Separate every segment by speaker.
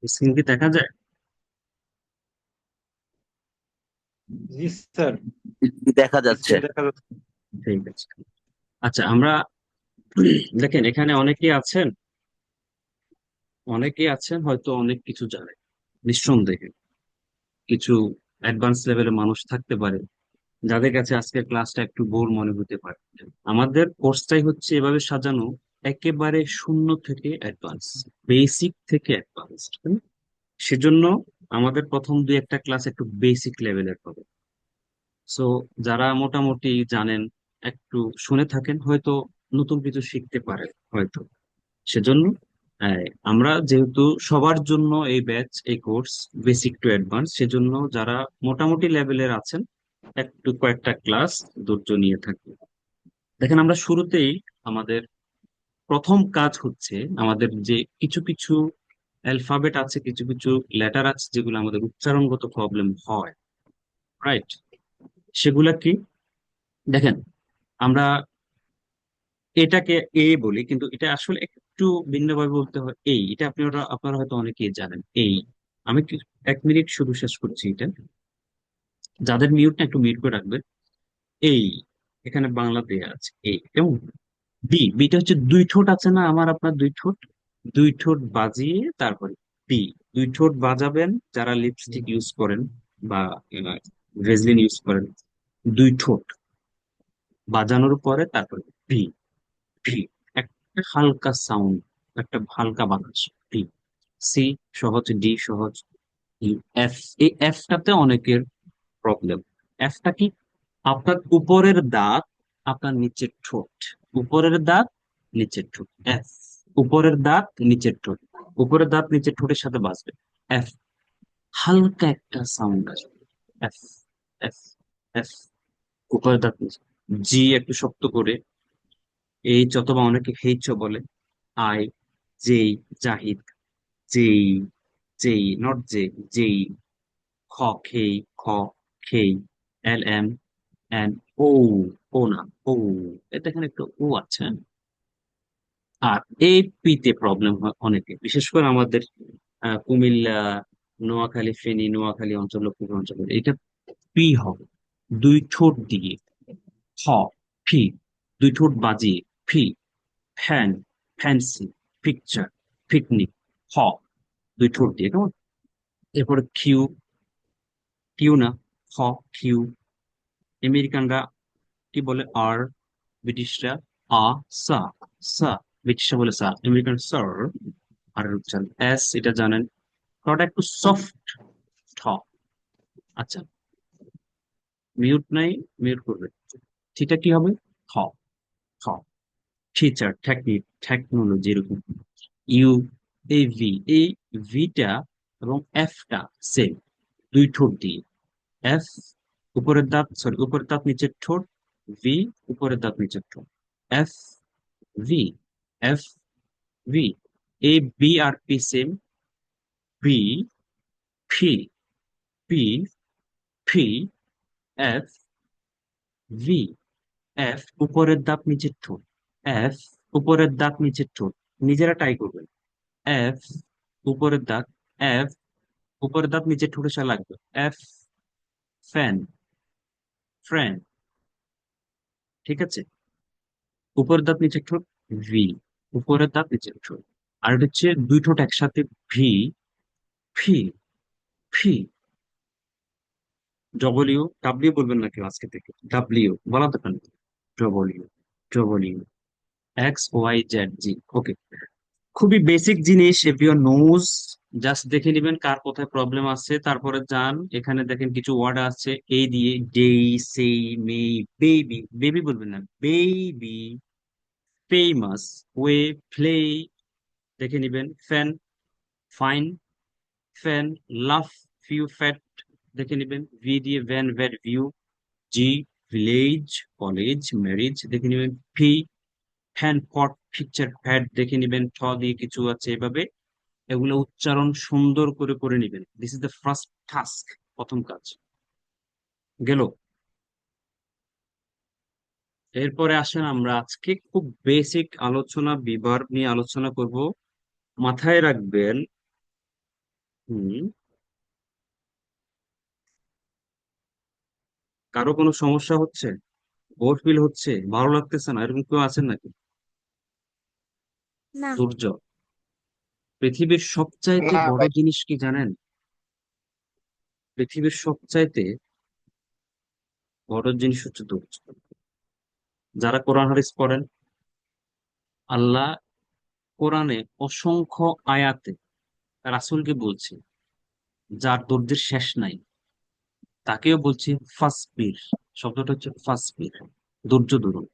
Speaker 1: Screen কি দেখা যায়?
Speaker 2: জি স্যার।
Speaker 1: দেখা যাচ্ছে।
Speaker 2: স্ক্রিন দেখা যাচ্ছে।
Speaker 1: ঠিক আছে। আচ্ছা, আমরা দেখেন এখানে অনেকেই আছেন হয়তো অনেক কিছু জানে, নিঃসন্দেহে কিছু অ্যাডভান্স লেভেলের মানুষ থাকতে পারে যাদের কাছে আজকের ক্লাসটা একটু বোর মনে হতে পারে। আমাদের কোর্সটাই হচ্ছে এভাবে সাজানো, একেবারে শূন্য থেকে অ্যাডভান্স, বেসিক থেকে অ্যাডভান্স। সেজন্য আমাদের প্রথম দুই একটা ক্লাস একটু বেসিক লেভেলের হবে। সো যারা মোটামুটি জানেন, একটু শুনে থাকেন, হয়তো নতুন কিছু শিখতে পারেন হয়তো। সেজন্য আমরা যেহেতু সবার জন্য এই ব্যাচ, এই কোর্স বেসিক টু অ্যাডভান্স, সেজন্য যারা মোটামুটি লেভেলের আছেন একটু কয়েকটা ক্লাস ধৈর্য নিয়ে থাকবে। দেখেন, আমরা শুরুতেই আমাদের প্রথম কাজ হচ্ছে, আমাদের যে কিছু কিছু অ্যালফাবেট আছে, কিছু কিছু লেটার আছে যেগুলো আমাদের উচ্চারণগত প্রবলেম হয়, রাইট? সেগুলা কি? দেখেন, আমরা এটাকে এ বলি, কিন্তু এটা আসলে একটু ভিন্নভাবে বলতে হয়। এটা আপনারা হয়তো অনেকেই জানেন। আমি 1 মিনিট শুধু শেষ করছি এটা। যাদের মিউট না, একটু মিউট করে রাখবেন। এই এখানে বাংলা দেয়া আছে কেমন? বিটা হচ্ছে দুই ঠোঁট আছে না, আমার আপনার দুই ঠোঁট, দুই ঠোঁট বাজিয়ে তারপরে বি। দুই ঠোঁট বাজাবেন যারা লিপস্টিক ইউজ করেন বা ভেজলিন ইউজ করেন। দুই ঠোঁট বাজানোর পরে তারপরে বি। ভি, একটা হালকা সাউন্ড, একটা হালকা বাতাস। ভি। সি সহজ, ডি সহজ, ই। এফ, এই এফটাতে অনেকের প্রবলেম। এফটা কি? আপনার উপরের দাঁত, আপনার নিচের ঠোঁট, উপরের দাঁত নিচের ঠোঁট। এফ, উপরের দাঁত নিচের ঠোঁট, উপরের দাঁত নিচের ঠোঁটের সাথে বাজবে। এফ, হালকা একটা সাউন্ড আসবে। এফ, এফ, এফ, উপরের দাঁত নিচে। জি একটু শক্ত করে, এইচ অথবা অনেকে এইচ ও বলে। আই, যেই, জাহিদ, যেই, যেই নট যে, যেই। খ, খেই, খ, খেই। এল, এম, এন। ও, ও না, ও। এটা এখানে একটু ও আছে। আর এই পিতে প্রবলেম হয় অনেকে, বিশেষ করে আমাদের কুমিল্লা, নোয়াখালী, ফেনী, নোয়াখালী অঞ্চল, লক্ষ্মীপুর অঞ্চল, এটা পি হবে দুই ঠোঁট দিয়ে। হ, ফি, দুই ঠোঁট বাজিয়ে। ফি, ফ্যান, ফ্যান্সি, পিকচার, পিকনিক। হ, দুই ঠোঁট দিয়ে, কেমন? এরপরে কিউ, কিউ না, খ, কিউ। আমেরিকানরা কি বলে? আর। ব্রিটিশরা আ, সা, সা। ব্রিটিশরা বলে সা, আমেরিকান স্যার। আর উচ্চারণ এস, এটা জানেন। ওটা একটু সফট, ঠ। আচ্ছা, মিউট নাই, মিউট করবে। সেটা কি হবে? খ, খ। ফিচার, টেকনিক, টেকনোলজি, এরকম। ইউ, এই ভি, এই ভিটা এবং এফটা সেম, দুই ঠোঁট দিয়ে। এফ, উপরের দাঁত, সরি উপরের দাঁত নিচের ঠোঁট। ভি, উপরের দাঁত নিচের ঠোঁট। F, V, F, V. এ, বি আর পি সেম। বি, ফি, পি, ফি, এফ, ভি। এফ, উপরের দাঁত নিচের ঠোঁট। এফ, উপরের দাঁত নিচের ঠোঁট। নিজেরা ট্রাই করবেন। এফ, উপরের দাঁত। এফ, উপরের দাঁত নিচের ঠোঁটের সাথে লাগবে। F, fan, friend. ঠিক আছে? উপরের দাঁত নিচের ঠোঁট। ভি, উপরের দাঁত নিচের ঠোঁট। আর এটা হচ্ছে দুই ঠোঁট একসাথে। ভি, ফি, ফি। ডব্লিউ, ডাব্লিউ বলবেন না কেউ আজকে থেকে, ডাব্লিউ বলা দরকার নেই। W, W, X Y Z Z. Okay, খুবই বেসিক জিনিস। ইফ ইউর নোজ, জাস্ট দেখে নিবেন কার কোথায় প্রবলেম আছে, তারপরে যান। এখানে দেখেন কিছু ওয়ার্ড আছে এই দিয়ে, ডে, সেই, মে। বেবি, বেবি বলবেন না, বেবি। ফেমাস, ওয়ে, প্লে, দেখে নিবেন। Fan, fine, fan. লাফ, ফিউ, ফ্যাট, দেখে নিবেন। ভি দিয়ে ভ্যান, ভ্যাট, ভিউ। জি, ভিলেজ, কলেজ, ম্যারেজ, দেখে নিবেন। ফি, ফ্যান, পট, পিকচার, ফ্যাট, দেখে নিবেন। ঠ দিয়ে কিছু আছে এভাবে, এগুলো উচ্চারণ সুন্দর করে করে নিবেন। This is the first task, প্রথম কাজ গেল। এরপরে আসেন, আমরা আজকে খুব বেসিক আলোচনা, বিভার নিয়ে আলোচনা করব। মাথায় রাখবেন, হুম। কারো কোনো সমস্যা হচ্ছে, বোর ফিল হচ্ছে, ভালো লাগতেছে না, এরকম কেউ আছেন নাকি?
Speaker 3: না।
Speaker 1: সূর্য, পৃথিবীর সবচাইতে
Speaker 2: না
Speaker 1: বড়
Speaker 2: ভাই।
Speaker 1: জিনিস কি জানেন? পৃথিবীর সবচাইতে বড় জিনিস হচ্ছে ধৈর্য। যারা কোরআন হাদিস পড়েন, আল্লাহ কোরআনে অসংখ্য আয়াতে রাসূলকে বলছে যার ধৈর্যের শেষ নাই, তাকেও বলছে ফাসবির। শব্দটা হচ্ছে ফাসবির, ধৈর্য ধরুন।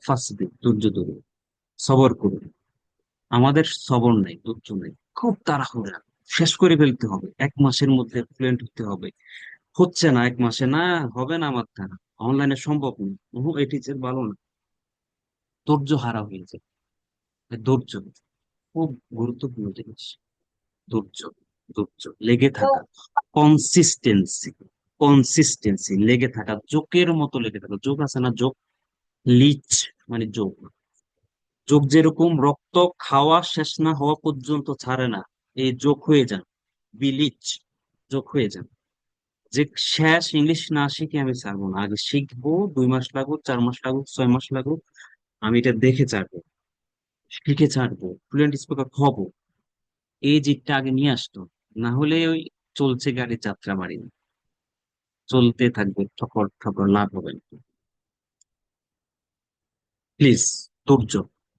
Speaker 1: ফাসবির, ধৈর্য ধরুন, সবর করুন। আমাদের সবর নাই, ধৈর্য নেই, খুব তাড়াহুড়া, শেষ করে ফেলতে হবে, 1 মাসের মধ্যে ফ্লুয়েন্ট হতে হবে। হচ্ছে না 1 মাসে, না হবে না আমার দ্বারা, অনলাইনে সম্ভব না, এই টিচার ভালো না, ধৈর্য হারা হয়ে যায়। ধৈর্য খুব গুরুত্বপূর্ণ জিনিস। ধৈর্য, ধৈর্য, লেগে থাকা, কনসিস্টেন্সি, কনসিস্টেন্সি, লেগে থাকা, জোকের মতো লেগে থাকা। জোক আছে না, জোক, লিচ মানে জোক। জোক যেরকম রক্ত খাওয়া শেষ না হওয়া পর্যন্ত ছাড়ে না, এই জোক হয়ে যান, বিলিচ, জোক হয়ে যান। যে শেষ ইংলিশ না শিখে আমি ছাড়বো না, আগে শিখবো, 2 মাস লাগুক, 4 মাস লাগুক, 6 মাস লাগুক, আমি এটা দেখে ছাড়বো, শিখে ছাড়বো, ফ্লুয়েন্ট স্পিকার হবো। এই জিতটা আগে নিয়ে আসতো, না হলে ওই চলছে গাড়ি যাত্রা বাড়ি না, চলতে থাকবে, ঠকর ঠকর, লাভ হবে না। প্লিজ, ধৈর্য,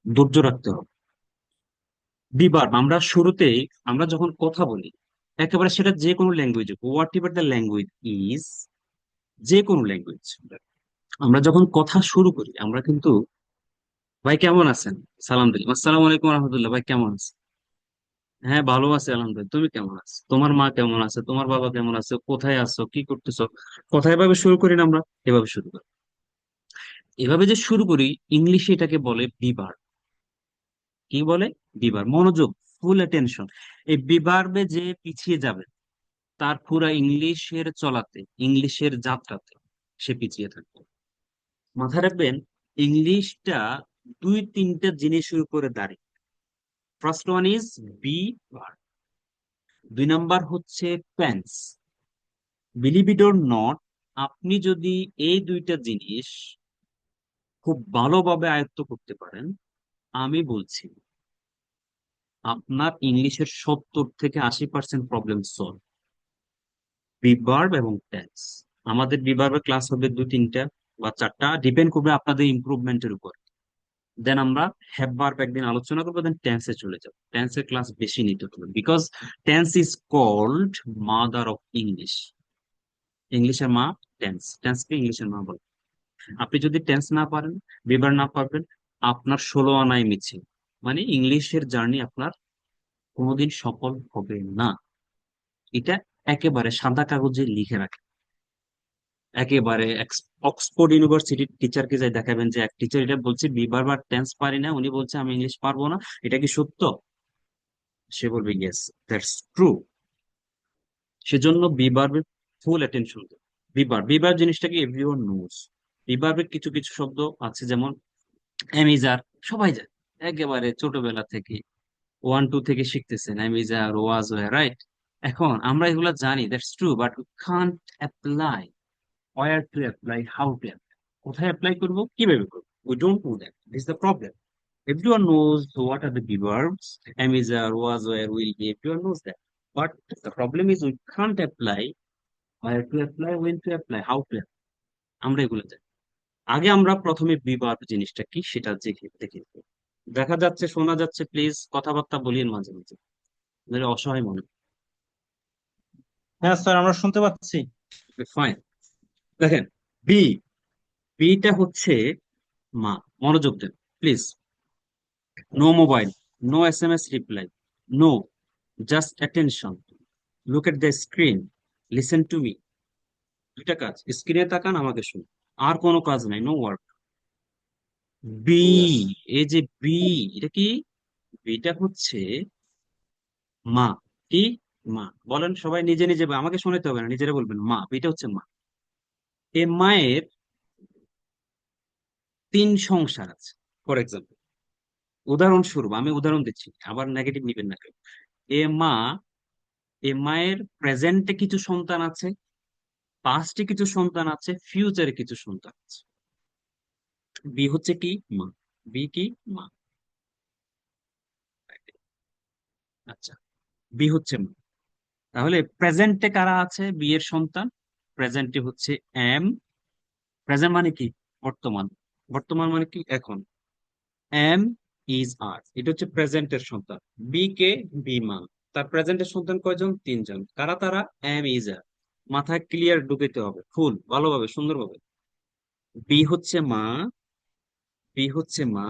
Speaker 1: ধৈর্য রাখতে হবে। বিবার আমরা শুরুতেই, আমরা যখন কথা বলি, একেবারে সেটা যে কোনো language, what ever the language is, যে কোনো ল্যাঙ্গুয়েজ, আমরা যখন কথা শুরু করি আমরা কিন্তু, ভাই কেমন আছেন, সালাম দিলাম, আসসালামু আলাইকুম রহমতুল্লাহ, ভাই কেমন আছেন? হ্যাঁ ভালো আছে আলহামদুলিল্লাহ, তুমি কেমন আছো, তোমার মা কেমন আছে, তোমার বাবা কেমন আছে, কোথায় আছো, কি করতেছো? কথা এভাবে শুরু করি না আমরা? এভাবে শুরু করি। এভাবে যে শুরু করি, ইংলিশে এটাকে বলে বিবার। কি বলে? বিবার, মনোযোগ, ফুল অ্যাটেনশন। এই বিবার্বে যে পিছিয়ে যাবে, তার পুরা ইংলিশের চলাতে, ইংলিশের যাত্রাতে সে পিছিয়ে থাকবে। মাথায় রাখবেন, ইংলিশটা 2-3টা জিনিসের উপরে দাঁড়িয়ে। First one is be verb, 2 number হচ্ছে tense. Believe it or not, আপনি যদি এই 2টা জিনিস খুব ভালোভাবে আয়ত্ত করতে পারেন, আমি বলছি আপনার ইংলিশের 70 থেকে 80% প্রবলেম সলভ। বিভার্ব এবং টেন্স। আমাদের বিভার্বের ক্লাস হবে 2-3টা বা 4টা, ডিপেন্ড করবে আপনাদের ইমপ্রুভমেন্টের উপর। দেন আমরা হ্যাভ ভার্ব একদিন আলোচনা করবো, দেন টেন্সে চলে যাবো। টেন্সের ক্লাস বেশি নিতে হবে, because tense is called mother of English. ইংলিশের মা টেন্স, টেন্সকে ইংলিশের মা বলে। আপনি যদি টেন্স না পারেন, বিভার না পারবেন, আপনার 16 আনায় মিছিল, মানে ইংলিশের জার্নি আপনার কোনোদিন সফল হবে না। এটা একেবারে সাদা কাগজে লিখে রাখে। একেবারে অক্সফোর্ড ইউনিভার্সিটির টিচারকে যাই দেখাবেন যে এক টিচার এটা বলছে, বিবার বা টেন্স পারি না, উনি বলছে আমি ইংলিশ পারবো না, এটা কি সত্য? সে বলবে ইয়েস, দ্যাটস ট্রু। সেজন্য বিবারের ফুল অ্যাটেনশন দেবে। বিবার, বিবার জিনিসটাকে এভরিওয়ান নোজ। বিবারের কিছু কিছু শব্দ আছে, যেমন অ্যামিজার, সবাই জানে, একেবারে ছোটবেলা থেকে 1-2 থেকে শিখতেছেন, অ্যামিজার, ওয়াজ, রাইট? এখন আমরা এগুলা জানি, that's true, but we can't apply. Where to apply, how to apply, কোথায় অ্যাপ্লাই করবো, কিভাবে করবো, we don't know that, this the problem. Everyone knows what are the verbs, am is, are, was, were, will be. Everyone knows that. But the problem is we can't apply. Where to apply, when to apply, how to apply. আমরা এগুলো জানি। আগে আমরা প্রথমে বিভাগ জিনিসটা কি সেটা দেখে দেখে নিবো। দেখা যাচ্ছে, শোনা যাচ্ছে, প্লিজ কথাবার্তা বলিয়ে মাঝে মাঝে, নাহলে অসহায় মনে।
Speaker 2: হ্যাঁ স্যার, আমরা শুনতে পাচ্ছি।
Speaker 1: ফাইন। দেখেন, বি, বিটা হচ্ছে মা। মনোযোগ দেন please. No mobile, no SMS reply, no, just attention, look at the screen, listen to me. 2টা কাজ, স্ক্রিনে তাকান, আমাকে শুনুন, আর কোনো কাজ নাই, নো ওয়ার্ক। বি, এই যে বি, এটা কি? বিটা হচ্ছে মা। কি? মা। বলেন সবাই নিজে নিজে, আমাকে শোনাতে হবে না, নিজেরা বলবেন মা। বিটা হচ্ছে মা। এ মায়ের 3 সংসার আছে। ফর এক্সাম্পল, উদাহরণস্বরূপ আমি উদাহরণ দিচ্ছি, আবার নেগেটিভ নিবেন না কেউ। এ মা, এ মায়ের প্রেজেন্টে কিছু সন্তান আছে, পাস্টে কিছু সন্তান আছে, ফিউচারে কিছু সন্তান আছে। বি হচ্ছে কি? মা। বি কি? মা। আচ্ছা, বি হচ্ছে মা। তাহলে প্রেজেন্টে কারা আছে বি এর সন্তান? প্রেজেন্টে হচ্ছে এম। প্রেজেন্ট মানে কি? বর্তমান। বর্তমান মানে কি? এখন। এম ইজ আর, এটা হচ্ছে প্রেজেন্টের সন্তান। বি কে? বি মা। তার প্রেজেন্টের সন্তান কয়জন? তিনজন। কারা তারা? এম ইজ আর। মাথায় ক্লিয়ার ঢুকাইতে হবে, ফুল ভালোভাবে সুন্দরভাবে। বি হচ্ছে মা, বি হচ্ছে মা,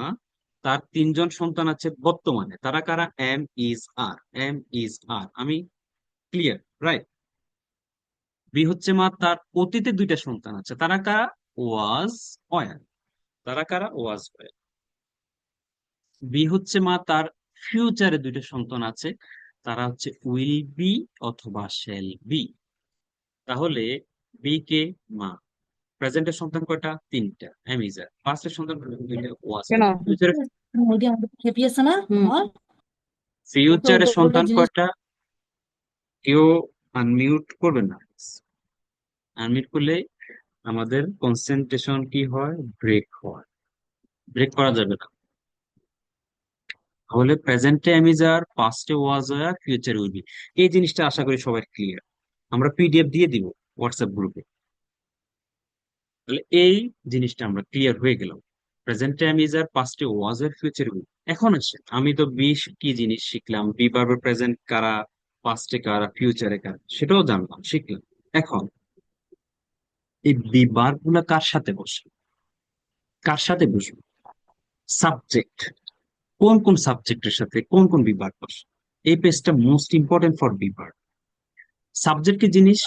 Speaker 1: তার তিনজন সন্তান আছে বর্তমানে। তারা কারা? Am is are, am is are. আমি ক্লিয়ার? রাইট। বি হচ্ছে মা, তার অতীতে দুইটা সন্তান আছে। তারা কারা? ওয়াজ, ওয়ার। তারা কারা? ওয়াজ, ওয়ার। বি হচ্ছে মা, তার ফিউচারে দুইটা সন্তান আছে। তারা হচ্ছে উইল বি অথবা শ্যাল বি। তাহলে বি কে? মা। প্রেজেন্টের সন্তান কয়টা? তিনটা, অ্যামিজার। পাস্টের সন্তান কয়টা? দুইটা, ওয়াজ।
Speaker 3: কেন
Speaker 1: ফিউচারের,
Speaker 3: ওইটা আমাদের খেপিয়েছে না আর ওকে
Speaker 1: ফিউচারের
Speaker 3: উল্টো উল্টো
Speaker 1: সন্তান
Speaker 3: জিনিস।
Speaker 1: কয়টা? কেউ আনমিউট করবেন না। আনমিউট করলে আমাদের কনসেন্ট্রেশন কি হয়? ব্রেক হয়। ব্রেক করা যাবে না। তাহলে প্রেজেন্টে অ্যামিজার, পাস্টে was were, future will be. এই জিনিসটা আশা করি সবাই ক্লিয়ার। আমরা পিডিএফ দিয়ে দিব হোয়াটসঅ্যাপ গ্রুপে। তাহলে এই জিনিসটা আমরা ক্লিয়ার হয়ে গেলাম। প্রেজেন্ট টাইম ইজ আর, পাস্টে ওয়াজ আর, ফিউচার উইল। এখন আসে, আমি তো বিশ কি জিনিস শিখলাম, বি ভার্বের প্রেজেন্ট কারা, পাস্টে কারা, ফিউচারে কারা, সেটাও জানলাম, শিখলাম। এখন এই বি ভার্ব গুলা কার সাথে বসে? কার সাথে বসবে? সাবজেক্ট। কোন কোন সাবজেক্টের সাথে কোন কোন বি ভার্ব বসে? এই পেজটা most important for be verb. Subject কি জিনিস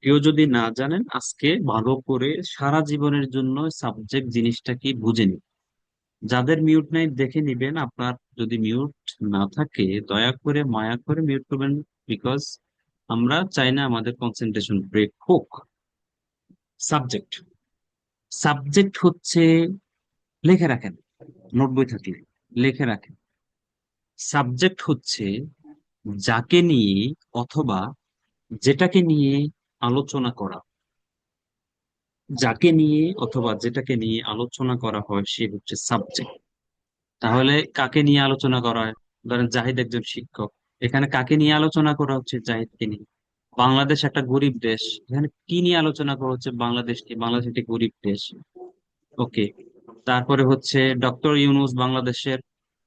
Speaker 1: কেউ যদি না জানেন, আজকে ভালো করে সারা জীবনের জন্য সাবজেক্ট জিনিসটা কি বুঝে নিন। যাদের মিউট নাই দেখে নিবেন। আপনার যদি মিউট না থাকে, দয়া করে মায়া করে মিউট করবেন। বিকজ আমরা চাই না আমাদের কনসেন্ট্রেশন ব্রেক হোক। সাবজেক্ট, সাবজেক্ট হচ্ছে, লিখে রাখেন, নোট বই থাকলে লিখে রাখেন। সাবজেক্ট হচ্ছে যাকে নিয়ে অথবা যেটাকে নিয়ে আলোচনা করা, যাকে নিয়ে অথবা যেটাকে নিয়ে আলোচনা করা হয় সে হচ্ছে সাবজেক্ট। তাহলে কাকে নিয়ে আলোচনা করা হয়? ধরেন জাহিদ একজন শিক্ষক, এখানে কাকে নিয়ে আলোচনা করা হচ্ছে? জাহিদকে নিয়ে। বাংলাদেশ একটা গরিব দেশ, এখানে কি নিয়ে আলোচনা করা হচ্ছে? বাংলাদেশকে। বাংলাদেশ একটি গরিব দেশ। ওকে। তারপরে হচ্ছে ডক্টর ইউনূস বাংলাদেশের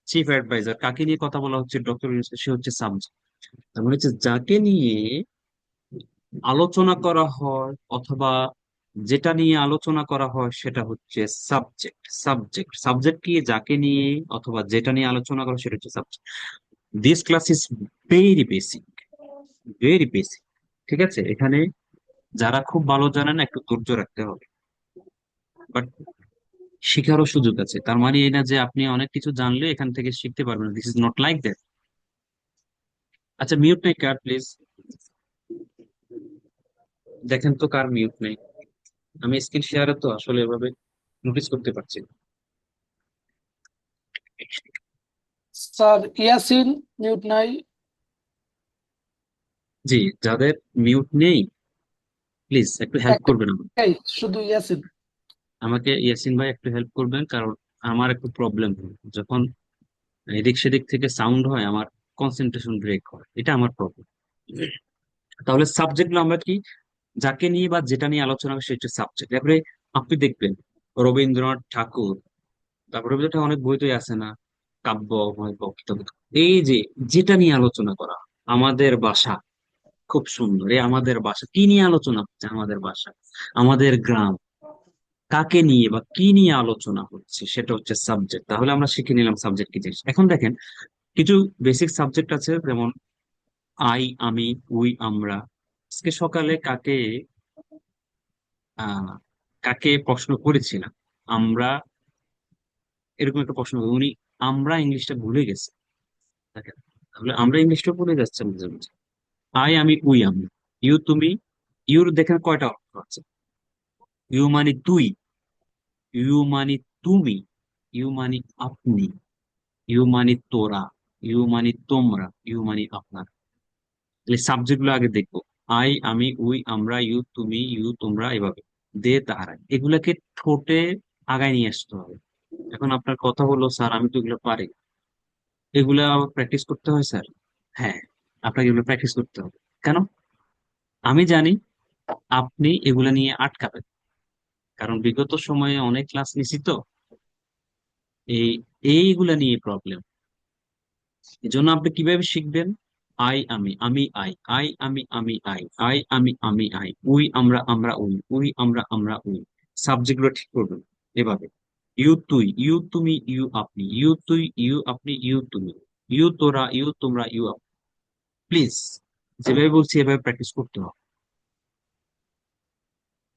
Speaker 1: চিফ অ্যাডভাইজার, কাকে নিয়ে কথা বলা হচ্ছে? ডক্টর ইউনূস, সে হচ্ছে সাবজেক্ট। তার মানে হচ্ছে যাকে নিয়ে আলোচনা করা হয় অথবা যেটা নিয়ে আলোচনা করা হয় সেটা হচ্ছে সাবজেক্ট। সাবজেক্ট, সাবজেক্ট কি? যাকে নিয়ে অথবা যেটা নিয়ে আলোচনা করা হয় সেটা হচ্ছে subject. This class is very basic, very basic. ঠিক আছে, এখানে যারা খুব ভালো জানেন একটু ধৈর্য রাখতে হবে, বাট শিখারও সুযোগ আছে। তার মানে এই না যে আপনি অনেক কিছু জানলে এখান থেকে শিখতে পারবেন। This is not like that. আচ্ছা, মিউট নেই কার প্লিজ? দেখেন তো কার মিউট নেই। আমি স্ক্রিন শেয়ারে তো আসলে এভাবে নোটিস করতে পারছি না।
Speaker 4: স্যার ইয়াসিন মিউট নাই।
Speaker 1: জি, যাদের মিউট নেই প্লিজ একটু হেল্প করবেন আমাকে।
Speaker 4: একটাই শুধু ইয়াসিন।
Speaker 1: আমাকে ইয়াসিন ভাই একটু হেল্প করবেন, কারণ আমার একটু প্রবলেম হয় যখন এদিক সেদিক থেকে সাউন্ড হয়, আমার কনসেন্ট্রেশন ব্রেক হয়, এটা আমার প্রবলেম। তাহলে সাবজেক্ট গুলো আমরা কি? যাকে নিয়ে বা যেটা নিয়ে আলোচনা হবে সেটা সাবজেক্ট। তারপরে আপনি দেখবেন রবীন্দ্রনাথ ঠাকুর, তারপরে রবীন্দ্রনাথ ঠাকুর অনেক বই টই আছে না, কাব্য, গল্প, কিতাব। এই যে যেটা নিয়ে আলোচনা করা, আমাদের বাসা খুব সুন্দর, এই আমাদের বাসা কি নিয়ে আলোচনা হচ্ছে? আমাদের বাসা, আমাদের গ্রাম। কাকে নিয়ে বা কি নিয়ে আলোচনা হচ্ছে সেটা হচ্ছে সাবজেক্ট। তাহলে আমরা শিখে নিলাম সাবজেক্ট কি জিনিস। এখন দেখেন, কিছু বেসিক সাবজেক্ট আছে, যেমন আই, আমি, উই, আমরা। আজকে সকালে আহ কাকে প্রশ্ন করেছিলাম? আমরা, এরকম একটা প্রশ্ন উনি, আমরা ইংলিশটা ভুলে গেছে। দেখেন, তাহলে আমরা ইংলিশটা ভুলে যাচ্ছে মাঝে মাঝে। আই, আমি, উই, আমরা। ইউ, তুমি। ইউর দেখেন কয়টা অর্থ আছে? ইউ মানে তুই, ইউ মানে তুমি, ইউ মানে আপনি, ইউ মানে তোরা, ইউ মানে তোমরা, ইউ মানে আপনার। তাহলে সাবজেক্ট গুলো আগে দেখবো। আই, আমি, উই, আমরা, ইউ, তুমি, ইউ, তোমরা, এভাবে। দে, তাহারা, এগুলাকে ঠোঁটে আগায় নিয়ে আসতে হবে। এখন আপনার কথা হলো, স্যার আমি তো এগুলো পারি, এগুলা প্র্যাকটিস করতে হয় স্যার। হ্যাঁ, আপনাকে এগুলো প্র্যাকটিস করতে হবে। কেন? আমি জানি আপনি এগুলা নিয়ে আটকাবেন, কারণ বিগত সময়ে অনেক ক্লাস নিছি তো, এই এইগুলা নিয়ে প্রবলেম। এই জন্য আপনি কিভাবে শিখবেন? আই, আমি, আমি, আই, আই, আমি, আই, আই, আমি, আই, উই, আমরা, উই, উই, আমরা, উই। সাবজেক্ট গুলো ঠিক করবেন এভাবে। ইউ, তুই, ইউ, তুমি, ইউ, আপনি, ইউ, তুই, ইউ, আপনি, ইউ, তুমি, ইউ, তোরা, ইউ, তোমরা, ইউ, আপনি। প্লিজ, যেভাবে বলছি এভাবে প্র্যাকটিস করতে হবে।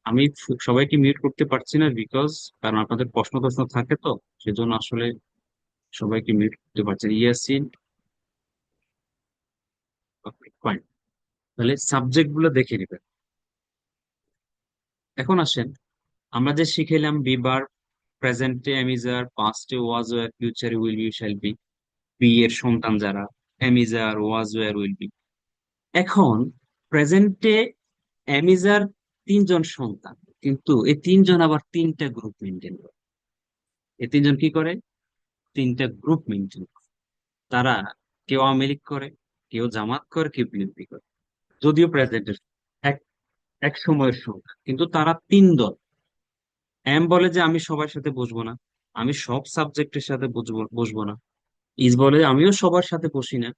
Speaker 1: আমি সবাইকে মিউট করতে পারছি না, বিকজ কারণ আপনাদের প্রশ্ন টশ্ন থাকে তো, সেজন্য আসলে সবাইকে মিউট করতে পারছি না। ইয়াসিন, ফাইন। তাহলে সাবজেক্ট গুলো দেখে নিবেন। এখন আসেন, আমরা যে শিখেলাম বিবার, প্রেজেন্টে অ্যামিজার, পাস্টে ওয়াজ ওয়্যার, ফিউচারে will be, shall be, be এর সন্তান যারা, am is are, was were, will be. এখন প্রেজেন্টে অ্যামিজার তিনজন সন্তান, কিন্তু এই তিনজন আবার তিনটা গ্রুপ মেনটেন করে। এই তিনজন কি করে? তিনটা গ্রুপ মেনটেন করে। তারা কেউ আওয়ামী লীগ করে, কেউ জামাত করে, কেউ বিএনপি করে। যদিও প্রেজেন্টের এক এক সময়ের সংখ্যা, কিন্তু তারা তিন দল। এম বলে যে আমি সবার সাথে বসবো না, আমি সব সাবজেক্টের সাথে বসবো না। ইজ বলে আমিও সবার সাথে বসি না,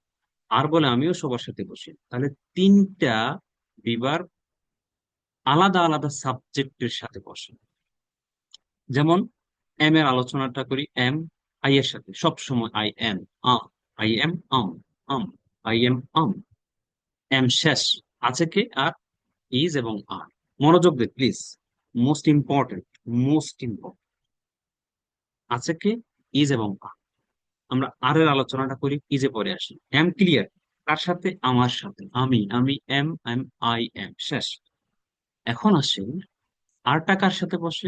Speaker 1: আর বলে আমিও সবার সাথে বসি না। তাহলে তিনটা বিভাগ আলাদা আলাদা সাবজেক্টের সাথে বসে। যেমন এম এর আলোচনাটা করি, এম আই এর সাথে সব সময় I am, am, I am, am, I am, am শেষ, আছে কে? আর, ইজ এবং আর। মনোযোগ দে please, most important, most important. আছে কে? ইজ এবং আর। আমরা আর এর আলোচনাটা করি, ইজে পরে আসি। M clear? কার সাথে? আমার সাথে। আমি এম, এম, আই এম, শেষ। এখন আসি, আরটা কার সাথে বসে?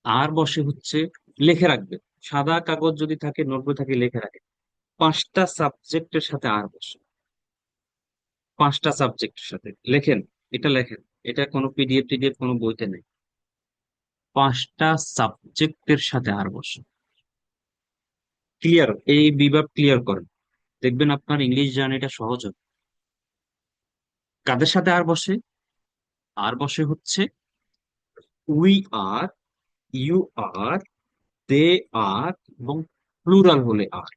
Speaker 1: আর বসে হচ্ছে, লিখে রাখবে, সাদা কাগজ যদি থাকে, নোটবই থাকে, লিখে রাখে। পাঁচটা সাবজেক্টের সাথে আর বসে, পাঁচটা সাবজেক্টের সাথে লেখেন। এটা লেখেন, এটা কোনো পিডিএফ টিডিএফ কোনো বইতে নেই। পাঁচটা সাবজেক্টের সাথে আর বসে। ক্লিয়ার? এই বিভাগ ক্লিয়ার করেন, দেখবেন আপনার ইংলিশ জার্নিটা সহজ হবে। কাদের সাথে আর বসে? আর বসে হচ্ছে উই আর, ইউ আর, দে আর, এবং প্লুরাল হলে আর।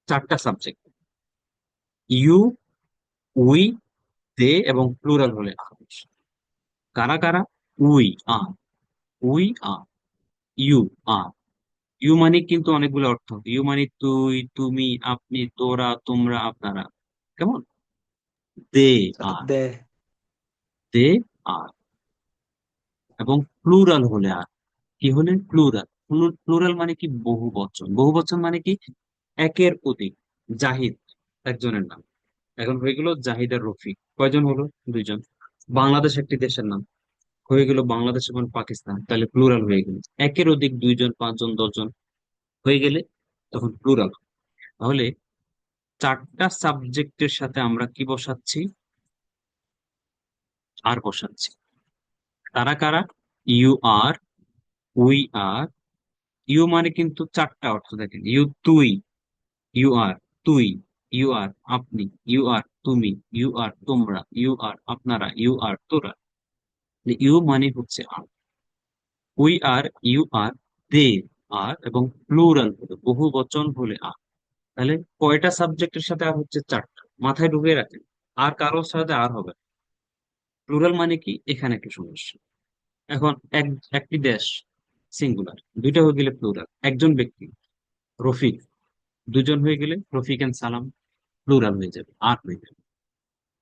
Speaker 1: চারটা সাবজেক্ট, ইউ, উই, দে এবং প্লুরাল হলে আর বসে। কারা কারা? We are, we are, you are. You মানে কিন্তু অনেকগুলো অর্থ। ইউ মানে তুই, তুমি, আপনি, তোরা, তোমরা, আপনারা। কেমন? দে আর,
Speaker 2: দে,
Speaker 1: দে আর। এবং প্লুরাল হলে আর। কি হলে? প্লুরাল। প্লুরাল মানে কি? বহু বচন। বহু বচন মানে কি? একের অধিক। জাহিদ একজনের নাম, এখন হয়ে গেল জাহিদ আর রফিক। কয়জন হলো? দুইজন। বাংলাদেশ একটি দেশের নাম, হয়ে গেল বাংলাদেশ এবং পাকিস্তান, তাহলে প্লুরাল হয়ে গেল। একের অধিক দুইজন, পাঁচজন, দশজন হয়ে গেলে তখন প্লুরাল। তাহলে চারটা সাবজেক্টের সাথে আমরা কি বসাচ্ছি? আর বসাচ্ছি। তারা কারা? You are, we are. You মানে কিন্তু চারটা অর্থ, দেখেন। ইউ তুই, ইউ আর তুই, ইউ আর আপনি, ইউ আর তুমি, ইউ আর তোমরা, ইউ আর আপনারা, ইউ আর তোরা। ইউ মানে হচ্ছে আর। উই আর, ইউ আর, দে আর, এবং প্লুরাল হলে, বহু বচন হলে আর। তাহলে কয়টা সাবজেক্টের সাথে আর হচ্ছে? চারটা। মাথায় ঢুকিয়ে রাখেন, আর কারোর সাথে আর হবে না। প্লুরাল মানে কি? এখানে একটু সমস্যা। এখন একটি দেশ সিঙ্গুলার, দুইটা হয়ে গেলে প্লুরাল। একজন ব্যক্তি রফিক, দুজন হয়ে গেলে রফিক এন্ড সালাম, প্লুরাল হয়ে যাবে, আর হয়ে যাবে।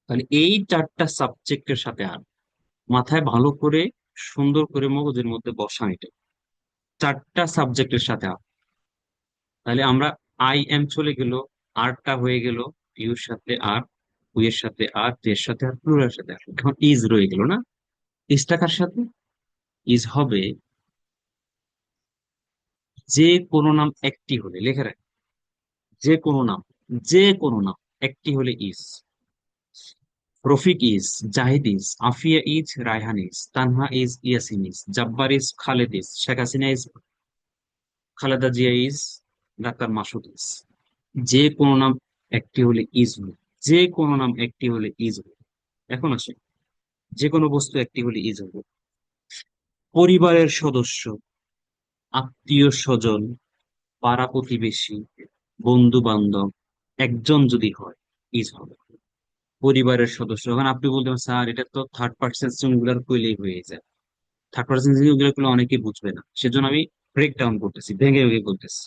Speaker 1: তাহলে এই চারটা সাবজেক্টের সাথে আর, মাথায় ভালো করে সুন্দর করে মগজের মধ্যে বসান এটা। চারটা সাবজেক্টের সাথে আর। তাহলে আমরা আই এম চলে গেল, আরটা হয়ে গেল, ইউর সাথে আর, উই এর সাথে আর, এর সাথে আর, প্লুরাল সাথে আর। এখন ইজ রয়ে গেল না? ইজ টাকার সাথে? ইজ হবে যে কোনো নাম একটি হলে, লেখে রাখ, যে কোনো নাম, যে কোনো নাম একটি হলে is. Rafiq is, Zahid is, Afia is, Raihan is, Tanha is, Yasin is, Jabbar is, Khaled is, Sheikh Hasina is, Khaleda Zia is, doctor Masud is. যে কোনো নাম একটি হলে ইজ হবে, যে কোনো নাম একটি হলে ইজ হবে। এখন আসে, যে কোনো বস্তু একটি হলে ইজ হবে। পরিবারের সদস্য, আত্মীয় স্বজন, পাড়া প্রতিবেশী, বন্ধু বান্ধব একজন যদি হয়, ইজ হবে। পরিবারের সদস্য, এখন আপনি বলতে পারেন স্যার এটা তো থার্ড পার্সন সিঙ্গুলার কইলেই হয়ে যায়। থার্ড পার্সন সিঙ্গুলার করলে অনেকেই বুঝবে না, সেজন্য আমি ব্রেক ডাউন করতেছি, ভেঙে ভেঙে বলতেছি।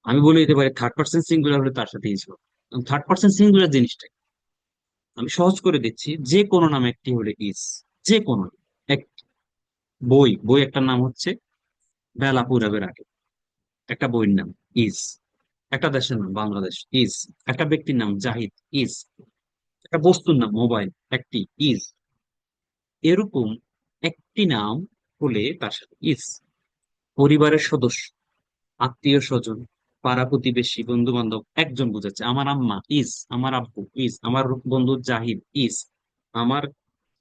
Speaker 1: আমি বলে দিতে পারি থার্ড পার্সন সিঙ্গুলার হলে তার সাথে ইজ হবে। থার্ড পার্সন সিঙ্গুলার জিনিসটা কি? আমি সহজ করে দিচ্ছি, যে কোনো নাম একটি হলে ইজ। যে কোনো এক, বই, বই একটা নাম হচ্ছে বেলা পুরাবের আগে, একটা বইয়ের নাম ইজ। একটা দেশের নাম বাংলাদেশ, ইজ। একটা ব্যক্তির নাম জাহিদ, ইজ। একটা বস্তুর নাম মোবাইল, একটি, ইজ। এরকম একটি নাম হলে তার সাথে ইজ। পরিবারের সদস্য, আত্মীয় স্বজন, পাড়া প্রতিবেশী, বন্ধু বান্ধব একজন বোঝাচ্ছে। আমার আম্মা ইজ, আমার আব্বু ইজ, আমার বন্ধু জাহিদ ইজ, আমার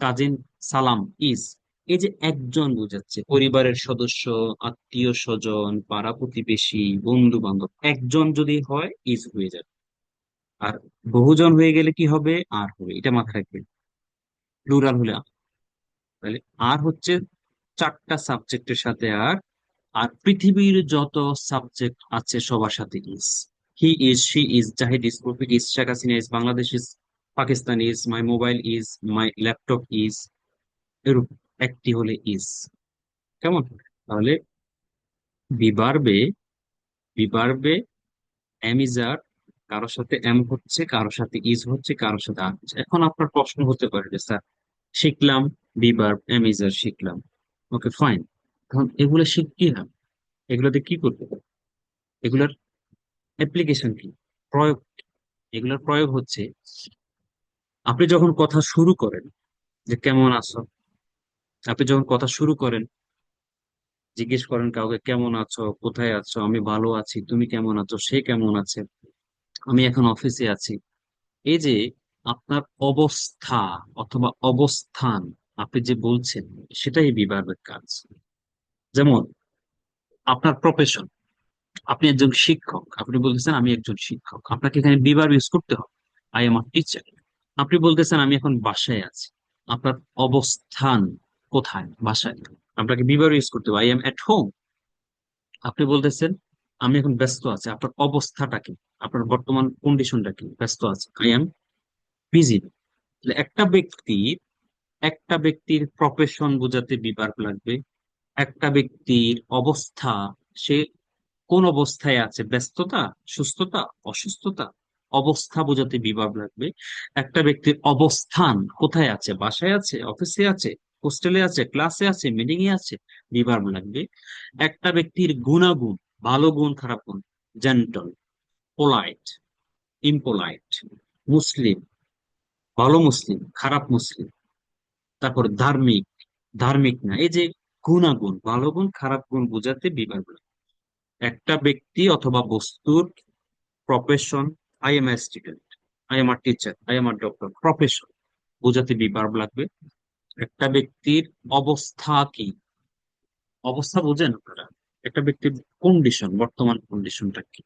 Speaker 1: কাজিন সালাম ইজ। এই যে একজন বোঝাচ্ছে, পরিবারের সদস্য, আত্মীয় স্বজন, পাড়া প্রতিবেশী, বন্ধু বান্ধব একজন যদি হয় ইজ হয়ে যাবে। আর বহুজন হয়ে গেলে কি হবে? আর হবে, এটা মাথায় রাখবেন। প্লুরাল হলে আর। তাহলে আর হচ্ছে চারটা সাবজেক্টের সাথে আর। আর পৃথিবীর যত সাবজেক্ট আছে সবার সাথে is. He is, she is, Zahid is, Rafiq is, Sheikh Hasina is, Bangladesh is, Pakistan is, my mobile is, my laptop is. এরকম একটি হলে ইজ। কেমন? তাহলে বিভার্বে, বিভার্বে এম ইজ আর, কারোর সাথে এম হচ্ছে, কারোর সাথে ইজ হচ্ছে, কারোর সাথে আর হচ্ছে। এখন আপনার প্রশ্ন হতে পারে যে স্যার শিখলাম বিভার্ব এম ইজ আর শিখলাম, ওকে ফাইন, এখন এগুলো শিখতে হবে, এগুলোতে কি করতে হবে? এগুলোর অ্যাপ্লিকেশন কি, প্রয়োগ কি? এগুলোর প্রয়োগ হচ্ছে, আপনি যখন কথা শুরু করেন যে কেমন আছো, আপনি যখন কথা শুরু করেন, জিজ্ঞেস করেন কাউকে কেমন আছো, কোথায় আছো, আমি ভালো আছি, তুমি কেমন আছো, সে কেমন আছে, আমি এখন অফিসে আছি। এই যে আপনার অবস্থা অথবা অবস্থান, আপনি যে বলছেন, সেটাই বিভাগের কাজ। যেমন আপনার প্রফেশন, আপনি একজন শিক্ষক, আপনি বলতেছেন আমি একজন শিক্ষক, আপনাকে এখানে বিভার ইউজ করতে হবে, আই এম আ টিচার। আপনি বলতেছেন আমি এখন বাসায় আছি, আপনার অবস্থান কোথায়? বাসায়। আপনাকে বিভার ইউজ করতে হবে, আই এম এট হোম। আপনি বলতেছেন আমি এখন ব্যস্ত আছি, আপনার অবস্থাটা কি, আপনার বর্তমান কন্ডিশনটা কি? ব্যস্ত আছে, আই এম বিজি। একটা ব্যক্তির, একটা ব্যক্তির প্রফেশন বোঝাতে বিভার্ব লাগবে। একটা ব্যক্তির অবস্থা, সে কোন অবস্থায় আছে, ব্যস্ততা, সুস্থতা, অসুস্থতা, অবস্থা বোঝাতে বিভার্ব লাগবে। একটা ব্যক্তির অবস্থান কোথায় আছে, বাসায় আছে, অফিসে আছে, হোস্টেলে আছে, ক্লাসে আছে, মিটিং এ আছে, বিভার্ব লাগবে। একটা ব্যক্তির গুণাগুণ, ভালো গুণ, খারাপ গুণ, জেন্টল, পোলাইট, ইম্পোলাইট, মুসলিম, ভালো মুসলিম, খারাপ মুসলিম, তারপর ধার্মিক, ধার্মিক না, এই যে গুণাগুণ, ভালো গুণ খারাপ গুণ বোঝাতে বিভাগ লাগবে। একটা ব্যক্তি অথবা বস্তুর profession, I M a student, I am a teacher, I am a doctor, profession বোঝাতে বিভাগ লাগবে। একটা ব্যক্তির অবস্থা কি, অবস্থা বোঝেন আপনারা? একটা ব্যক্তির কন্ডিশন, বর্তমান কন্ডিশনটা কি?